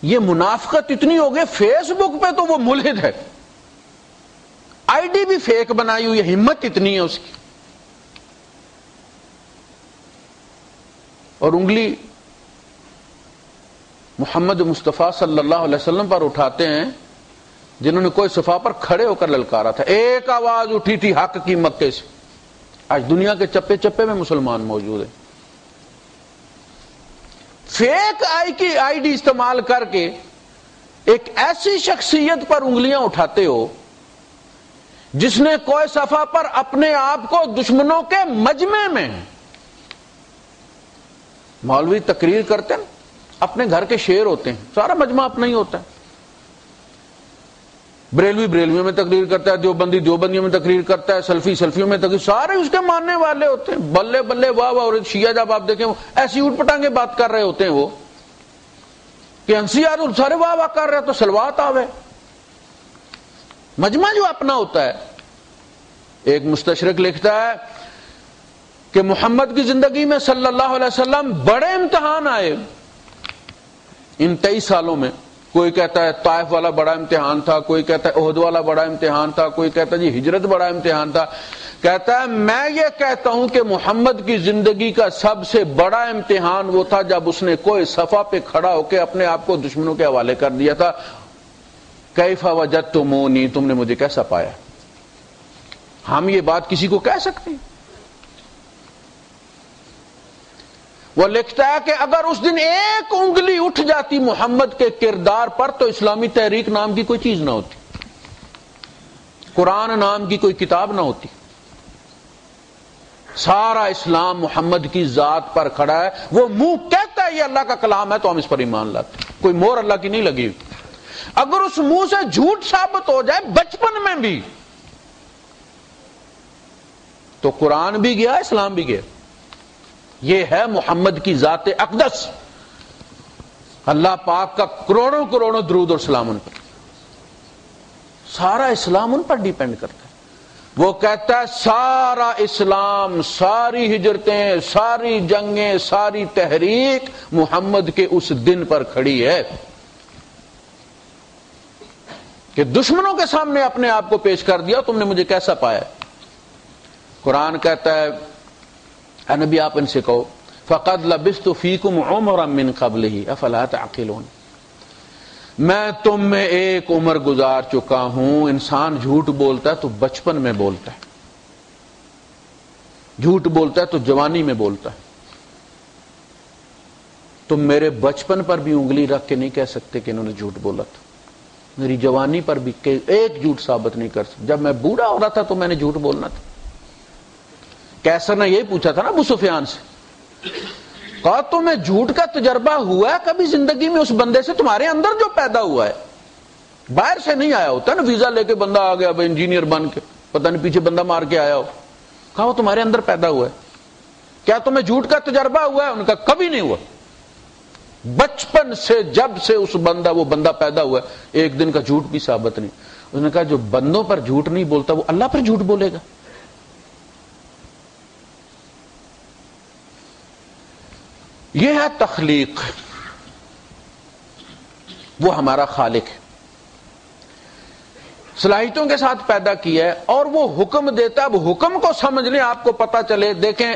یہ منافقت اتنی ہو گئی، فیس بک پہ تو وہ ملحد ہے، آئی ڈی بھی فیک بنائی ہوئی ہے، ہمت اتنی ہے اس کی. اور انگلی محمد مصطفیٰ صلی اللہ علیہ وسلم پر اٹھاتے ہیں جنہوں نے کوئی صفحہ پر کھڑے ہو کر للکارا تھا. ایک آواز اٹھی تھی حق کی مکے سے. آج دنیا کے چپے چپے میں مسلمان موجود ہیں. فیک آئی ڈی استعمال کر کے ایک ایسی شخصیت پر انگلیاں اٹھاتے ہو جس نے کوئی صفحہ پر اپنے آپ کو دشمنوں کے مجمع میں، مولوی تقریر کرتے ہیں، اپنے گھر کے شیر ہوتے ہیں، سارا مجمع اپنا ہی ہوتا ہے، بریلوی بریلویوں میں تقریر کرتا ہے، دیوبندی دیوبندیوں میں تقریر کرتا ہے، سلفی سلفیوں میں تقریر، سارے اس کے ماننے والے ہوتے ہیں، بلے بلے واہ واہ۔ اور شیعہ جب آپ دیکھیں وہ ایسی اوٹ پٹانگے بات کر رہے ہوتے ہیں، وہ کہ انسیار سارے واہ واہ کر رہے تو سلوات آوے، مجمع جو اپنا ہوتا ہے۔ ایک مستشرق لکھتا ہے کہ محمد کی زندگی میں صلی اللہ علیہ وسلم بڑے امتحان آئے ان 23 سالوں میں۔ کوئی کہتا ہے طائف والا بڑا امتحان تھا، کوئی کہتا ہے احد والا بڑا امتحان تھا، کوئی کہتا ہے جی ہجرت بڑا امتحان تھا۔ کہتا ہے میں یہ کہتا ہوں کہ محمد کی زندگی کا سب سے بڑا امتحان وہ تھا جب اس نے کوئی صفحہ پہ کھڑا ہو کے اپنے آپ کو دشمنوں کے حوالے کر دیا تھا، کیف وجدتمونی، تم نے مجھے کیسا پایا۔ ہم یہ بات کسی کو کہہ سکتے ہیں؟ وہ لکھتا ہے کہ اگر اس دن ایک انگلی اٹھ جاتی محمد کے کردار پر تو اسلامی تحریک نام کی کوئی چیز نہ ہوتی، قرآن نام کی کوئی کتاب نہ ہوتی۔ سارا اسلام محمد کی ذات پر کھڑا ہے۔ وہ منہ کہتا ہے یہ اللہ کا کلام ہے تو ہم اس پر ایمان لاتے ہیں، کوئی مور اللہ کی نہیں لگی ہوئی۔ اگر اس منہ سے جھوٹ ثابت ہو جائے بچپن میں بھی تو قرآن بھی گیا، اسلام بھی گیا۔ یہ ہے محمد کی ذات اقدس، اللہ پاک کا کروڑوں کروڑوں درود اور سلام ان پر، سارا اسلام ان پر ڈیپینڈ کرتا ہے۔ وہ کہتا ہے سارا اسلام، ساری ہجرتیں، ساری جنگیں، ساری تحریک محمد کے اس دن پر کھڑی ہے کہ دشمنوں کے سامنے اپنے آپ کو پیش کر دیا، تم نے مجھے کیسا پایا۔ قرآن کہتا ہے اے نبی آپ ان سے کہو فقد لبثت فیکم عمرا من قبلہ افلا تعقلون، میں تم میں ایک عمر گزار چکا ہوں۔ انسان جھوٹ بولتا ہے تو بچپن میں بولتا ہے، جھوٹ بولتا ہے تو جوانی میں بولتا ہے۔ تم میرے بچپن پر بھی انگلی رکھ کے نہیں کہہ سکتے کہ انہوں نے جھوٹ بولا تھا، میری جوانی پر بھی ایک جھوٹ ثابت نہیں کر سکتے۔ جب میں بوڑھا ہو رہا تھا تو میں نے جھوٹ بولنا تھا۔ کیسر نے یہی پوچھا تھا نا ابو سفیان سے، کہا تمہیں جھوٹ کا تجربہ ہوا ہے کبھی زندگی میں؟ اس بندے سے تمہارے اندر جو پیدا ہوا ہے، باہر سے نہیں آیا ہوتا نا، ویزا لے کے بندہ آ گیا انجینئر بن کے، پتہ نہیں پیچھے بندہ مار کے آیا ہو، کہا وہ تمہارے اندر پیدا ہوا ہے، کیا تمہیں جھوٹ کا تجربہ ہوا ہے؟ ان کا کبھی نہیں ہوا۔ بچپن سے جب سے اس وہ بندہ پیدا ہوا ہے ایک دن کا جھوٹ بھی ثابت نہیں۔ اس نے کہا جو بندوں پر جھوٹ نہیں بولتا وہ اللہ پر جھوٹ بولے گا۔ یہ ہے تخلیق، وہ ہمارا خالق ہے، صلاحیتوں کے ساتھ پیدا کیا ہے اور وہ حکم دیتا ہے۔ اب حکم کو سمجھ لیں، آپ کو پتا چلے۔ دیکھیں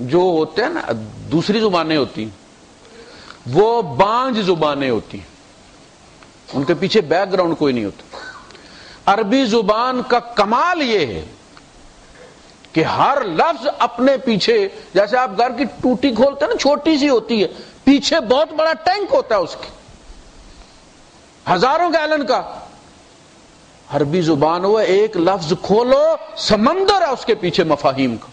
جو ہوتے ہیں نا دوسری زبانیں ہوتی ہیں وہ بانج زبانیں ہوتی ہیں، ان کے پیچھے بیک گراؤنڈ کوئی نہیں ہوتا۔ عربی زبان کا کمال یہ ہے کہ ہر لفظ اپنے پیچھے، جیسے آپ گھر کی ٹوٹی کھولتے ہیں نا، چھوٹی سی ہوتی ہے، پیچھے بہت بڑا ٹینک ہوتا ہے اس کے، ہزاروں گیلن کا۔ عربی زبان ہوا ایک لفظ کھولو سمندر ہے اس کے پیچھے مفاہیم کا۔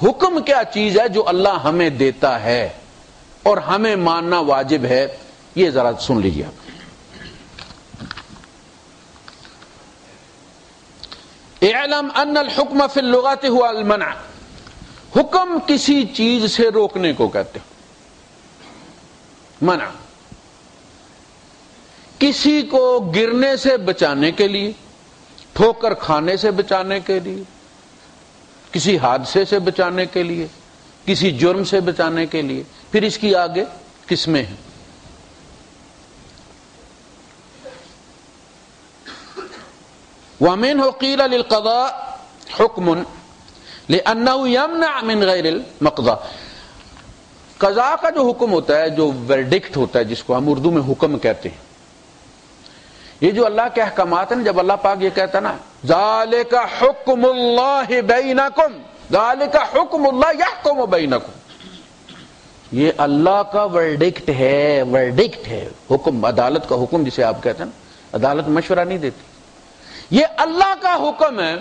حکم کیا چیز ہے جو اللہ ہمیں دیتا ہے اور ہمیں ماننا واجب ہے، یہ ذرا سن لیجیے آپ۔ اعلم ان الحکم فی اللغت هو المنع، حکم کسی چیز سے روکنے کو کہتے ہیں، منع، کسی کو گرنے سے بچانے کے لیے، ٹھوکر کھانے سے بچانے کے لیے، کسی حادثے سے بچانے کے لیے، کسی جرم سے بچانے کے لیے۔ پھر اس کی آگے قسمیں ہیں۔ وَمِنْهُ قِيلَ لِلْقَضَاءِ حُكْمٌ لِأَنَّهُ يَمْنَعْ مِنْ غَيْرِ الْمَقْضَى، قضاء کا جو حکم ہوتا ہے، جو ورڈکٹ ہوتا ہے، جس کو ہم اردو میں حکم کہتے ہیں، یہ جو اللہ کے احکامات ہیں، جب اللہ پاک یہ کہتا ہے نا ذَلِكَ حُكْمُ اللَّهِ بَيْنَكُمْ، ذَلِكَ حُكْمُ اللَّهِ يَحْكُمُ بَيْنَكُمْ، یہ اللہ کا ورڈکٹ ہے، ورڈکٹ ہے، حکم، عدالت کا حکم جسے آپ کہتے ہیں نا، عدالت مشورہ نہیں دیتی، یہ اللہ کا حکم ہے۔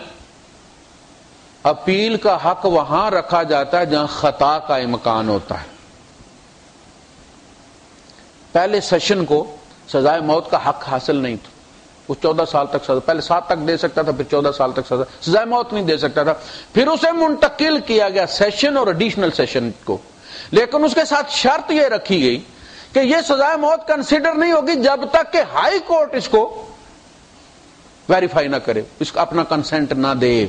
اپیل کا حق وہاں رکھا جاتا ہے جہاں خطا کا امکان ہوتا ہے۔ پہلے سیشن کو سزائے موت کا حق حاصل نہیں تھا، وہ 14 سال تک سزا، پہلے 7 تک دے سکتا تھا، پھر 14 سال تک سزا، سزائے موت نہیں دے سکتا تھا. پھر اسے منتقل کیا گیا سیشن اور ایڈیشنل سیشن کو، لیکن اس کے ساتھ شرط یہ رکھی گئی کہ یہ سزائے موت کنسیڈر نہیں ہوگی جب تک کہ ہائی کورٹ اس کو ویریفائی نہ کرے، اس کا اپنا کنسنٹ نہ دے.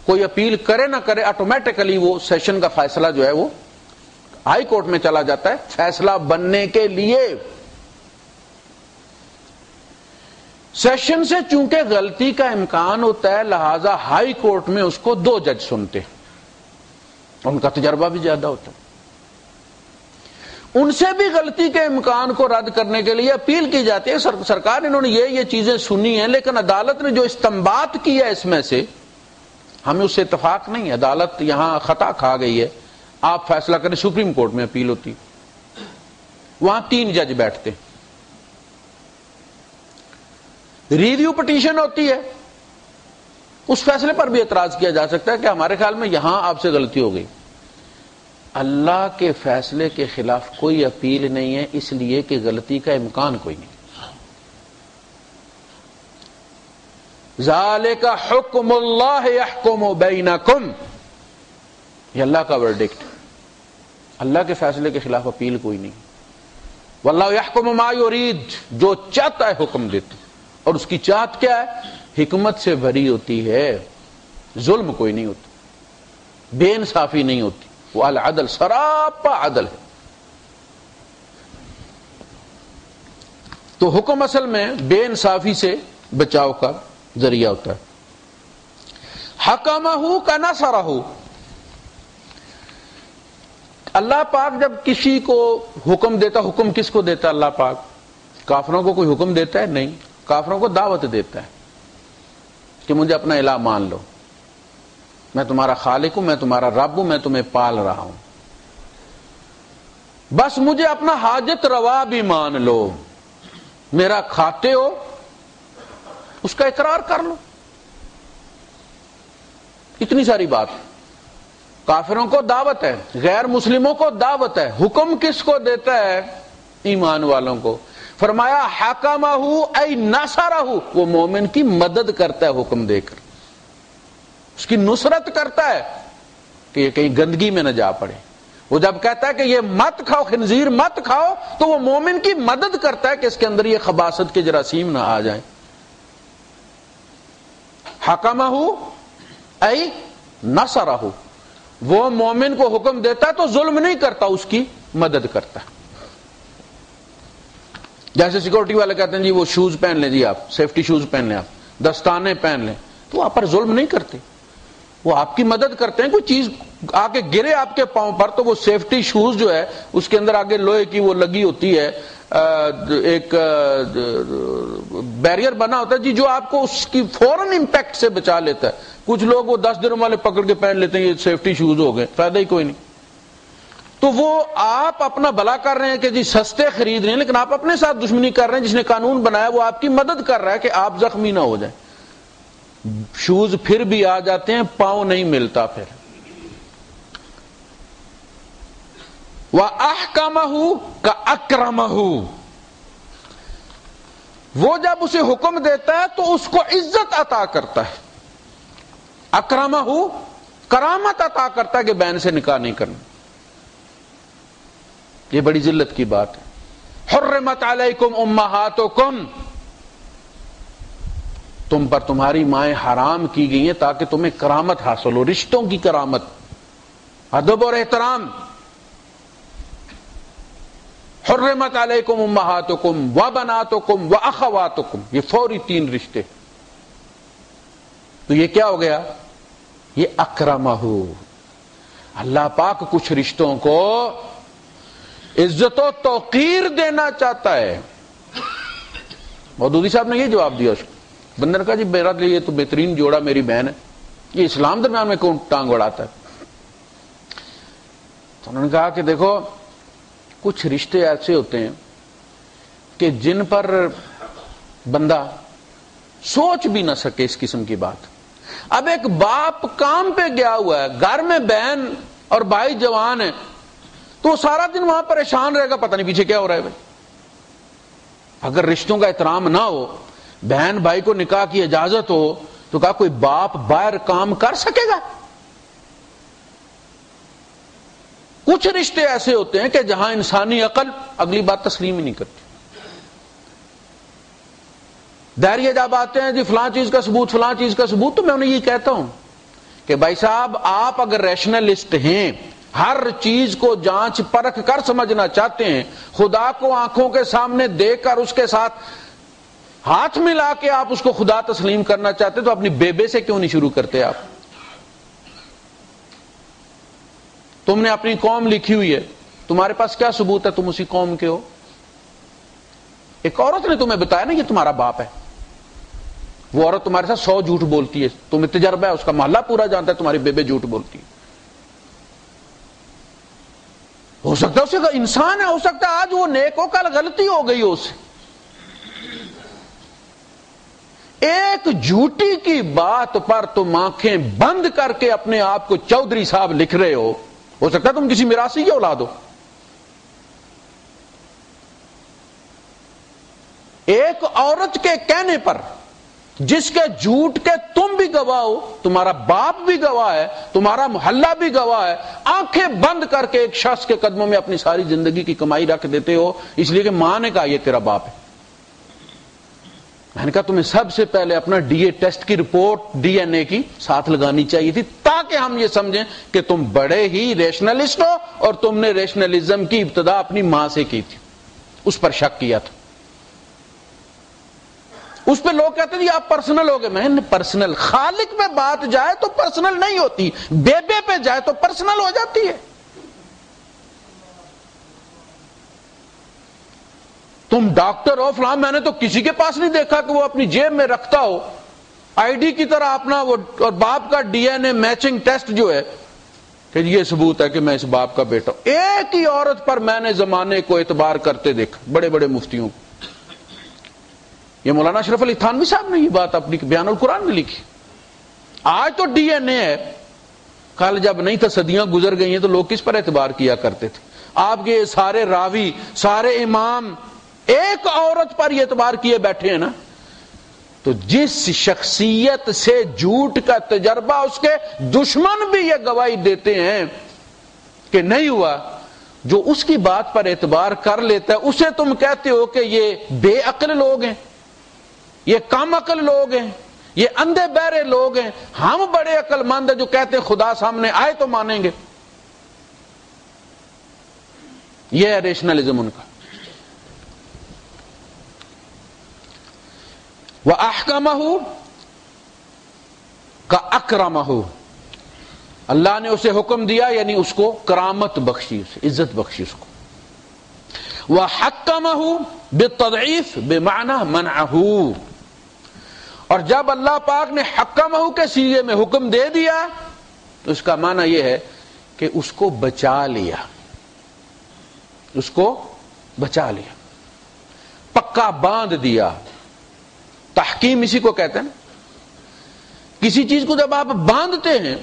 کوئی اپیل کرے نہ کرے، آٹومیٹکلی وہ سیشن کا فیصلہ جو ہے وہ ہائی کورٹ میں چلا جاتا ہے فیصلہ بننے کے لیے. سیشن سے چونکہ غلطی کا امکان ہوتا ہے، لہذا ہائی کورٹ میں اس کو 2 جج سنتے ہیں، ان کا تجربہ بھی زیادہ ہوتا ہے. ان سے بھی غلطی کے امکان کو رد کرنے کے لیے اپیل کی جاتی ہے. سرکار انہوں نے یہ چیزیں سنی ہیں، لیکن عدالت نے جو استنباط کیا ہے اس میں سے ہمیں اس سے اتفاق نہیں ہے. عدالت یہاں خطا کھا گئی ہے. آپ فیصلہ کریں، سپریم کورٹ میں اپیل ہوتی، وہاں 3 جج بیٹھتے، ریویو پٹیشن ہوتی ہے، اس فیصلے پر بھی اعتراض کیا جا سکتا ہے کہ ہمارے خیال میں یہاں آپ سے غلطی ہو گئی. اللہ کے فیصلے کے خلاف کوئی اپیل نہیں ہے، اس لیے کہ غلطی کا امکان کوئی نہیں. ذالک حکم اللہ یحکم بینکم، یہ اللہ کا ورڈکٹ، اللہ کے فیصلے کے خلاف اپیل کوئی نہیں. واللہ یحکم ما یرید، جو چاہتا ہے حکم دیتا، اور اس کی چاہت کیا ہے؟ حکمت سے بھری ہوتی ہے، ظلم کوئی نہیں ہوتا، بے انصافی نہیں ہوتی، وہ العدل، سراپا عدل ہے. تو حکم اصل میں بے انصافی سے بچاؤ کا ذریعہ ہوتا ہے. حکمہ کنصرہ، اللہ پاک جب کسی کو حکم دیتا، حکم کس کو دیتا اللہ پاک؟ کافروں کو کوئی حکم دیتا ہے؟ نہیں، کافروں کو دعوت دیتا ہے کہ مجھے اپنا الہ مان لو، میں تمہارا خالق ہوں، میں تمہارا رب ہوں، میں تمہیں پال رہا ہوں، بس مجھے اپنا حاجت روا بھی مان لو، میرا کھاتے ہو اس کا اقرار کر لو. اتنی ساری بات. کافروں کو دعوت ہے، غیر مسلموں کو دعوت ہے. حکم کس کو دیتا ہے؟ ایمان والوں کو. فرمایا حکمہ ای نصرہ، وہ مومن کی مدد کرتا ہے حکم دے کر، اس کی نصرت کرتا ہے کہ یہ کہیں گندگی میں نہ جا پڑے. وہ جب کہتا ہے کہ یہ مت کھاؤ، خنزیر مت کھاؤ، تو وہ مومن کی مدد کرتا ہے کہ اس کے اندر یہ خباثت کے جراثیم نہ آ جائیں. حکمہ ای نصرہ، وہ مومن کو حکم دیتا ہے تو ظلم نہیں کرتا، اس کی مدد کرتا ہے. جیسے سیکورٹی والے کہتے ہیں جی وہ شوز پہن لیں، جی آپ سیفٹی شوز پہن لیں، آپ دستانے پہن لیں، تو آپ پر ظلم نہیں کرتے، وہ آپ کی مدد کرتے ہیں. کوئی چیز آ کے گرے آپ کے پاؤں پر تو وہ سیفٹی شوز جو ہے اس کے اندر آگے لوہے کی وہ لگی ہوتی ہے، ایک بیریئر بنا ہوتا ہے جی، جو آپ کو اس کی فوراً امپیکٹ سے بچا لیتا ہے. کچھ لوگ وہ 10 دنوں والے پکڑ کے پہن لیتے ہیں، یہ سیفٹی شوز ہو گئے، فائدہ ہی کوئی نہیں. تو وہ آپ اپنا بھلا کر رہے ہیں کہ جی سستے خرید رہے ہیں، لیکن آپ اپنے ساتھ دشمنی کر رہے ہیں. جس نے قانون بنایا وہ آپ کی مدد کر رہا ہے کہ آپ زخمی نہ ہو جائیں. شوز پھر بھی آ جاتے ہیں، پاؤں نہیں ملتا. پھر وَأَحْكَمَهُ كَأَكْرَمَهُ، وہ جب اسے حکم دیتا ہے تو اس کو عزت عطا کرتا ہے. اکرمہ، کرامت عطا کرتا ہے کہ بہن سے نکاح نہیں کرنا. یہ بڑی ذلت کی بات ہے. حرمت علیکم امہاتکم، تم پر تمہاری مائیں حرام کی گئی ہیں تاکہ تمہیں کرامت حاصل ہو، رشتوں کی کرامت، ادب اور احترام. حرمت علیکم امہاتکم وبناتکم واخواتکم، یہ فوری 3 رشتے. تو یہ کیا ہو گیا؟ یہ اکرمہ. اللہ پاک کچھ رشتوں کو عزت و توقیر دینا چاہتا ہے. مودودی صاحب نے یہ جواب دیا اس کو. بندے نے کہا جی میرا یہ تو بہترین جوڑا میری بہن ہے، یہ اسلام درمیان میں کون ٹانگ اڑاتا ہے؟ تو انہوں نے کہا کہ دیکھو کچھ رشتے ایسے ہوتے ہیں کہ جن پر بندہ سوچ بھی نہ سکے اس قسم کی بات. اب ایک باپ کام پہ گیا ہوا ہے، گھر میں بہن اور بھائی جوان ہیں، تو سارا دن وہاں پریشان رہے گا، پتہ نہیں پیچھے کیا ہو رہا ہے بھائی. اگر رشتوں کا احترام نہ ہو، بہن بھائی کو نکاح کی اجازت ہو، تو کہا کوئی باپ باہر کام کر سکے گا؟ کچھ رشتے ایسے ہوتے ہیں کہ جہاں انسانی عقل اگلی بات تسلیم ہی نہیں کرتی۔ دائریے جب آتے ہیں جی فلاں چیز کا ثبوت، فلاں چیز کا ثبوت، تو میں انہیں یہ کہتا ہوں کہ بھائی صاحب آپ اگر ریشنلسٹ ہیں، ہر چیز کو جانچ پرکھ کر سمجھنا چاہتے ہیں، خدا کو آنکھوں کے سامنے دیکھ کر اس کے ساتھ ہاتھ ملا کے آپ اس کو خدا تسلیم کرنا چاہتے ہیں، تو اپنی بیبے سے کیوں نہیں شروع کرتے آپ؟ تم نے اپنی قوم لکھی ہوئی ہے، تمہارے پاس کیا ثبوت ہے تم اسی قوم کے ہو؟ ایک عورت نے تمہیں بتایا نا یہ تمہارا باپ ہے، وہ عورت تمہارے ساتھ 100 جھوٹ بولتی ہے، تمہیں تجربہ ہے، اس کا محلہ پورا جانتا ہے تمہاری بیبے جھوٹ بولتی ہے۔ ہو سکتا ہے اسے انسان ہے، ہو سکتا ہے آج وہ نیک ہو، کل غلطی ہو گئی ہو اسے۔ ایک جھوٹی کی بات پر تم آنکھیں بند کر کے اپنے آپ کو چودھری صاحب لکھ رہے ہو سکتا ہے تم کسی میراثی کی اولاد ہو۔ ایک عورت کے کہنے پر جس کے جھوٹ کے تم بھی گواہ ہو، تمہارا باپ بھی گواہ ہے، تمہارا محلہ بھی گواہ ہے، آنکھیں بند کر کے ایک شخص کے قدموں میں اپنی ساری زندگی کی کمائی رکھ دیتے ہو، اس لیے کہ ماں نے کہا یہ تیرا باپ ہے۔ میں نے کہا تمہیں سب سے پہلے اپنا ڈی اے ٹیسٹ کی رپورٹ ڈی این اے کی ساتھ لگانی چاہیے تھی، تاکہ ہم یہ سمجھیں کہ تم بڑے ہی ریشنلسٹ ہو، اور تم نے ریشنلزم کی ابتدا اپنی ماں سے کی تھی، اس پر شک کیا تھا۔ اس پہ لوگ کہتے ہیں آپ پرسنل ہو گئے، میں نے پرسنل، خالق پہ بات جائے تو پرسنل نہیں ہوتی، بیبے پہ جائے تو پرسنل ہو جاتی ہے۔ تم ڈاکٹر ہو فلاں، میں نے تو کسی کے پاس نہیں دیکھا کہ وہ اپنی جیب میں رکھتا ہو آئی ڈی کی طرح اپنا وہ، اور باپ کا D N A matching test جو ہے کہ یہ ثبوت ہے کہ میں اس باپ کا بیٹا ہوں۔ ایک ہی عورت پر میں نے زمانے کو اعتبار کرتے دیکھا، بڑے بڑے مفتیوں کو۔ یہ مولانا اشرف علی تھانوی صاحب نے یہ بات اپنی بیان القرآن میں لکھی۔ آج تو ڈی این اے ہے، کل جب نہیں تھا، صدیاں گزر گئی ہیں، تو لوگ کس پر اعتبار کیا کرتے تھے؟ آپ کے سارے راوی، سارے امام ایک عورت پر یہ اعتبار کیے بیٹھے ہیں نا۔ تو جس شخصیت سے جھوٹ کا تجربہ اس کے دشمن بھی یہ گواہی دیتے ہیں کہ نہیں ہوا، جو اس کی بات پر اعتبار کر لیتا ہے، اسے تم کہتے ہو کہ یہ بے عقل لوگ ہیں، یہ کم عقل لوگ ہیں، یہ اندھے بہرے لوگ ہیں۔ ہم بڑے عقل مند ہیں جو کہتے ہیں خدا سامنے آئے تو مانیں گے۔ یہ ہے ریشنلزم ان کا۔ وَأَحْكَمَهُ كَأَكْرَمَهُ، اللہ نے اسے حکم دیا، یعنی اس کو کرامت بخشی، اسے عزت بخشی اس کو۔ وَحَكَّمَهُ بِالتَّضْعِيفِ بِمَعْنَى مَنْعَهُ، اور جب اللہ پاک نے حکمہ کے سیغے میں حکم دے دیا تو اس کا معنی یہ ہے کہ اس کو بچا لیا، اس کو بچا لیا، پکا باندھ دیا۔ تحکیم اسی کو کہتے ہیں نا، کسی چیز کو جب آپ باندھتے ہیں۔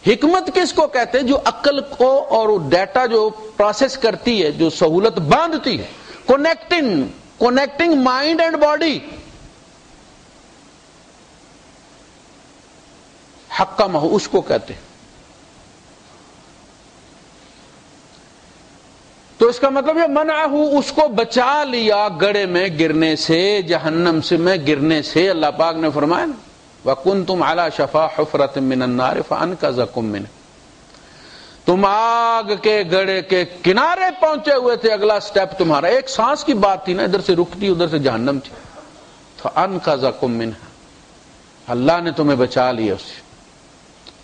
حکمت کس کو کہتے ہیں؟ جو عقل کو اور ڈیٹا جو پروسیس کرتی ہے، جو سہولت باندھتی ہے، کنیکٹنگ مائنڈ اینڈ باڈی۔ حکمہ اس کو کہتے ہیں۔ تو اس کا مطلب یہ منعہ، اس کو بچا لیا گڑھے میں گرنے سے، جہنم سے میں گرنے سے۔ اللہ پاک نے فرمایا وَكُنْتُمْ عَلَى شَفَا حُفْرَةٍ مِّنَ النَّارِ فَأَنْقَذَكُم مِّنْهَا، تم آگ کے گڑھے کے کنارے پہنچے ہوئے تھے، اگلا سٹیپ تمہارا ایک سانس کی بات تھی نا، ادھر سے رکتی ادھر سے جہنم تھی۔ فَأَنْقَذَكُم مِّنْهَا، اللہ نے تمہیں بچا لیا اس سے۔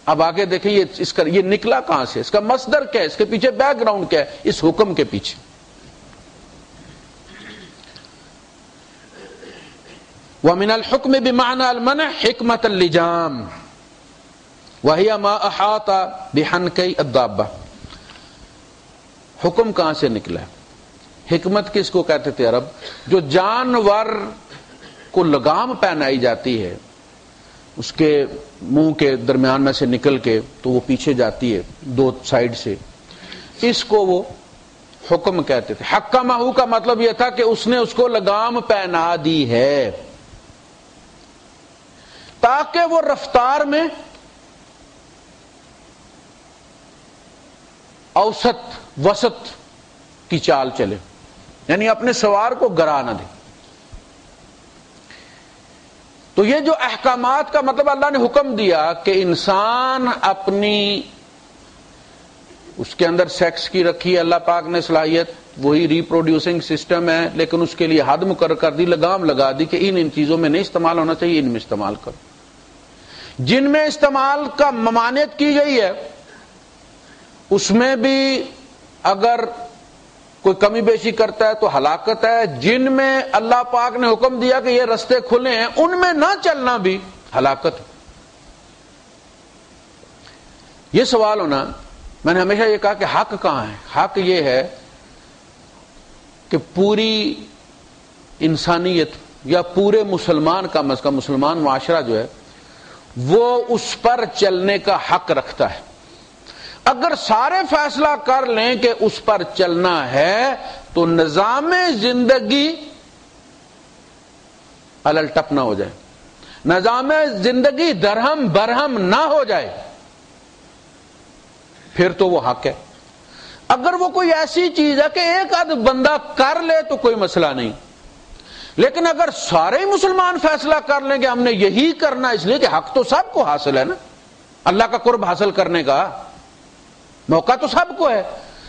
اب آگے دیکھیں یہ نکلا کہاں سے، اس کا مصدر کیا ہے، اس کے پیچھے بیک گراؤنڈ کیا ہے، اس حکم کے پیچھے۔ وَمِنَ الْحُكْمِ بِمَعْنَى الْمَنْعِ حِكْمَةَ اللِّجَامِ وَهِيَ مَا أَحَاطَ بِحَنْكَيْ الدَّابَّةِ، حکم کہاں سے نکلا ہے؟ حکمت کس کو کہتے تھے عرب؟ جو جانور کو لگام پہنائی جاتی ہے، اس کے منہ کے درمیان میں سے نکل کے تو وہ پیچھے جاتی ہے دو سائیڈ سے، اس کو وہ حکم کہتے تھے. حکمہ کا مطلب یہ تھا کہ اس نے اس کو لگام پہنا دی ہے تاکہ وہ رفتار میں اوسط وسط کی چال چلے، یعنی اپنے سوار کو گرا نہ دے. تو یہ جو احکامات کا مطلب اللہ نے حکم دیا کہ انسان اپنی اس کے اندر سیکس کی رکھی ہے اللہ پاک نے صلاحیت، وہی ریپروڈیوسنگ سسٹم ہے، لیکن اس کے لیے حد مقرر کر دی، لگام لگا دی کہ ان چیزوں میں نہیں استعمال ہونا چاہیے، ان میں استعمال کرو. جن میں استعمال کا ممانعت کی گئی ہے اس میں بھی اگر کوئی کمی بیشی کرتا ہے تو ہلاکت ہے. جن میں اللہ پاک نے حکم دیا کہ یہ رستے کھلے ہیں ان میں نہ چلنا بھی ہلاکت ہے. یہ سوال ہونا، میں نے ہمیشہ یہ کہا کہ حق کہاں ہے؟ حق یہ ہے کہ پوری انسانیت یا پورے مسلمان کا مسلمان معاشرہ جو ہے وہ اس پر چلنے کا حق رکھتا ہے. اگر سارے فیصلہ کر لیں کہ اس پر چلنا ہے تو نظام زندگی الٹپ نہ ہو جائے، نظام زندگی درہم برہم نہ ہو جائے، پھر تو وہ حق ہے. اگر وہ کوئی ایسی چیز ہے کہ ایک آدھ بندہ کر لے تو کوئی مسئلہ نہیں، لیکن اگر سارے مسلمان فیصلہ کر لیں کہ ہم نے یہی کرنا، اس لیے کہ حق تو سب کو حاصل ہے نا، اللہ کا قرب حاصل کرنے کا موقع تو سب کو ہے.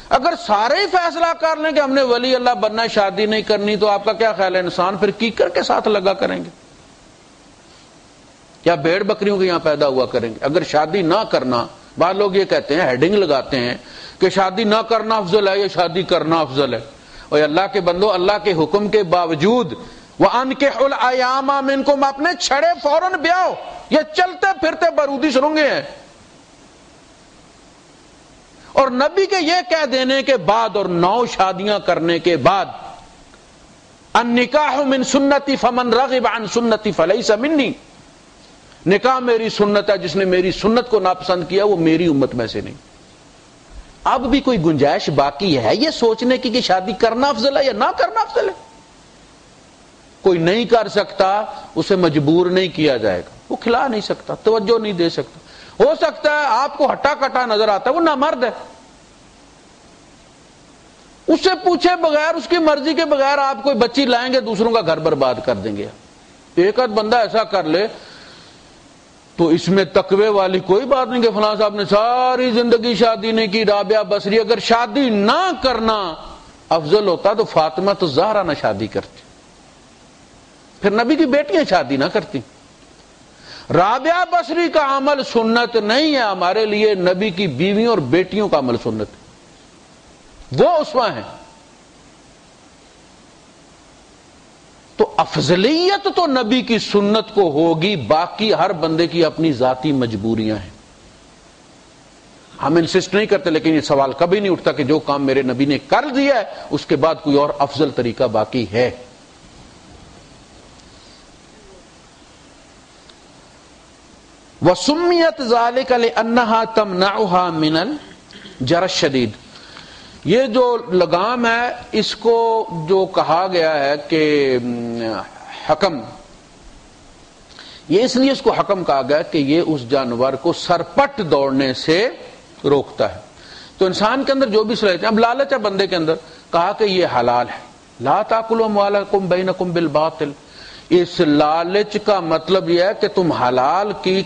اگر سارے ہی فیصلہ کر لیں کہ ہم نے ولی اللہ بننا، شادی نہیں کرنی، تو آپ کا کیا خیال ہے انسان پھر کیکر کے ساتھ لگا کریں گے یا بھیڑ بکریوں کے یہاں پیدا ہوا کریں گے؟ اگر شادی نہ کرنا، بعض لوگ یہ کہتے ہیں، ہیڈنگ لگاتے ہیں کہ شادی نہ کرنا افضل ہے یا شادی کرنا افضل ہے. اور اللہ کے بندو، اللہ کے حکم کے باوجود وَأَنكِحُوا الْأَيَامَ مِنكُمْ، اپنے چھڑے فوراً بیاؤ، یہ چلتے پھرتے بارودی سرنگے ہیں. اور نبی کے یہ کہہ دینے کے بعد اور 9 شادیاں کرنے کے بعد، النکاح من سنتی فمن رغب عن سنتی فلیس منی، نکاح میری سنت ہے، جس نے میری سنت کو ناپسند کیا وہ میری امت میں سے نہیں. اب بھی کوئی گنجائش باقی ہے یہ سوچنے کی کہ شادی کرنا افضل ہے یا نہ کرنا افضل ہے؟ کوئی نہیں کر سکتا اسے مجبور نہیں کیا جائے گا، وہ کھلا نہیں سکتا، توجہ نہیں دے سکتا. ہو سکتا ہے آپ کو ہٹا کٹا نظر آتا ہے، وہ نامرد ہے، اس سے پوچھے بغیر، اس کی مرضی کے بغیر آپ کوئی بچی لائیں گے، دوسروں کا گھر برباد کر دیں گے. ایک آدھ بندہ ایسا کر لے تو اس میں تقوی والی کوئی بات نہیں کہ فلاں صاحب نے ساری زندگی شادی نہیں کی. رابعہ بصری، اگر شادی نہ کرنا افضل ہوتا تو فاطمہ تو زہرا نہ شادی کرتی، پھر نبی کی بیٹیاں شادی نہ کرتی. رابعہ بصری کا عمل سنت نہیں ہے ہمارے لیے، نبی کی بیویوں اور بیٹیوں کا عمل سنت ہے، وہ اسوہ ہیں. تو افضلیت تو نبی کی سنت کو ہوگی، باقی ہر بندے کی اپنی ذاتی مجبوریاں ہیں. ہم انسسٹ نہیں کرتے، لیکن یہ سوال کبھی نہیں اٹھتا کہ جو کام میرے نبی نے کر دیا ہے اس کے بعد کوئی اور افضل طریقہ باقی ہے. وَسُمِّيَتْ ذَلِكَ لِأَنَّهَا تَمْنَعُهَا مِنَ الْجَرَى الشَّدِيدِ. یہ جو لگام ہے اس کو جو کہا گیا ہے کہ حکم، یہ اس لیے اس کو حکم کہا گیا کہ یہ اس جانور کو سرپٹ دوڑنے سے روکتا ہے. تو انسان کے اندر جو بھی صلاحیت ہے، اب لالچ ہے بندے کے اندر، کہا کہ یہ حلال ہے، لا تاکلوا اموالکم بینکم بالباطل. اس لالچ کا مطلب یہ ہے کہ تم حلال کی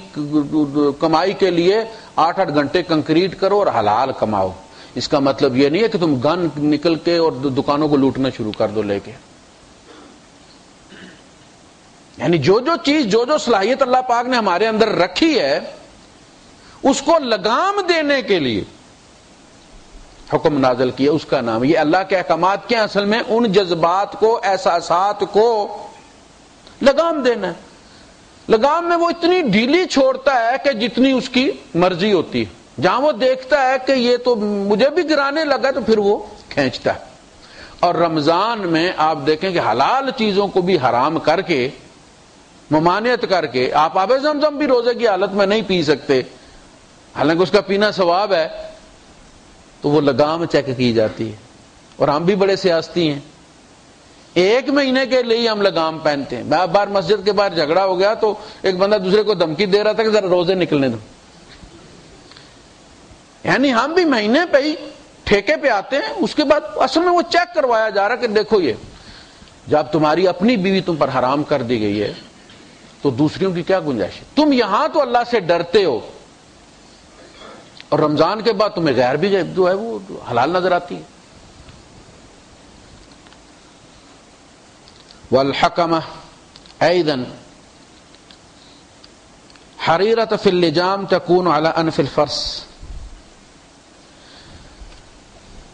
کمائی کے لیے 8-8 گھنٹے کنکریٹ کرو اور حلال کماؤ. اس کا مطلب یہ نہیں ہے کہ تم گن نکل کے اور دکانوں کو لوٹنا شروع کر دو لے کے. یعنی جو جو چیز، جو جو صلاحیت اللہ پاک نے ہمارے اندر رکھی ہے اس کو لگام دینے کے لیے حکم نازل کیا، اس کا نام یہ اللہ کے احکامات کے اصل میں ان جذبات کو، احساسات کو لگام دینا ہے. لگام میں وہ اتنی ڈھیلی چھوڑتا ہے کہ جتنی اس کی مرضی ہوتی ہے. جہاں وہ دیکھتا ہے کہ یہ تو مجھے بھی گرانے لگا تو پھر وہ کھینچتا ہے. اور رمضان میں آپ دیکھیں کہ حلال چیزوں کو بھی حرام کر کے، ممانعت کر کے، آپ آب زمزم بھی روزے کی حالت میں نہیں پی سکتے، حالانکہ اس کا پینا ثواب ہے، تو وہ لگام چیک کی جاتی ہے. اور ہم بھی بڑے سیاستی ہیں، 1 مہینے کے لیے ہم لگام پہنتے ہیں۔ میں بار مسجد کے باہر جھگڑا ہو گیا تو ایک بندہ دوسرے کو دھمکی دے رہا تھا کہ ذرا روزے نکلنے دو، یعنی ہم بھی مہینے پہ ہی ٹھیکے پہ آتے ہیں، اس کے بعد اصل میں وہ چیک کروایا جا رہا کہ دیکھو یہ جب تمہاری اپنی بیوی تم پر حرام کر دی گئی ہے تو دوسریوں کی کیا گنجائش ہے؟ تم یہاں تو اللہ سے ڈرتے ہو اور رمضان کے بعد تمہیں غیر بھی جو ہے وہ حلال نظر آتی ہے۔ والحکمہ ایضا حریرۃ فی اللجام تکون علی انف الفرس،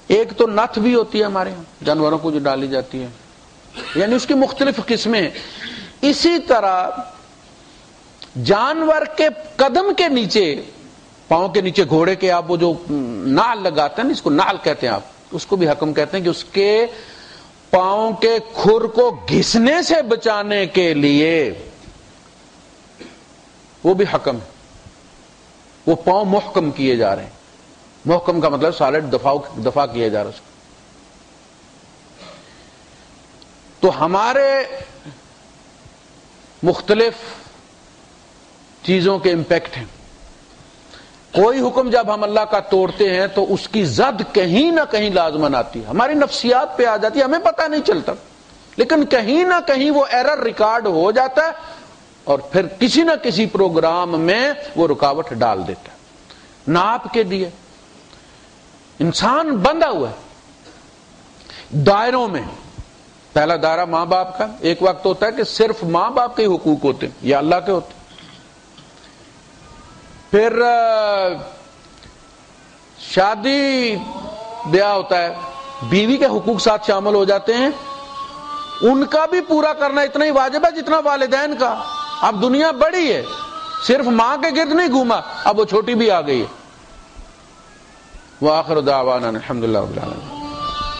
ایک تو نتھ بھی ہوتی ہے ہمارے یہاں جانوروں کو جو ڈالی جاتی ہے، یعنی اس کی مختلف قسمیں ہیں۔ اسی طرح جانور کے قدم کے نیچے، پاؤں کے نیچے گھوڑے کے آپ وہ جو نعل لگاتے ہیں، اس کو نعل کہتے ہیں، آپ اس کو بھی حکم کہتے ہیں کہ اس کے پاؤں کے کھر کو گھسنے سے بچانے کے لیے وہ بھی حکم ہے، وہ پاؤں محکم کیے جا رہے ہیں۔ محکم کا مطلب سالڈ دفاع کیا جا رہا ہے اس کو۔ تو ہمارے مختلف چیزوں کے امپیکٹ ہیں۔ کوئی حکم جب ہم اللہ کا توڑتے ہیں تو اس کی زد کہیں نہ کہیں لازمن آتی ہے، ہماری نفسیات پہ آ جاتی ہے، ہمیں پتہ نہیں چلتا، لیکن کہیں نہ کہیں وہ ایرر ریکارڈ ہو جاتا ہے اور پھر کسی نہ کسی پروگرام میں وہ رکاوٹ ڈال دیتا ہے۔ ناپ کے لیے انسان بندھا ہوا ہے دائروں میں۔ پہلا دائرہ ماں باپ کا، ایک وقت ہوتا ہے کہ صرف ماں باپ کے حقوق ہوتے ہیں یا اللہ کے ہوتے ہیں، پھر شادی بیاہ ہوتا ہے، بیوی کے حقوق ساتھ شامل ہو جاتے ہیں، ان کا بھی پورا کرنا اتنا ہی واجب ہے جتنا والدین کا۔ اب دنیا بڑی ہے، صرف ماں کے گرد نہیں گھوما، اب وہ چھوٹی بھی آ گئی ہے۔ وآخر دعوانا الحمدللہ رب العالمین۔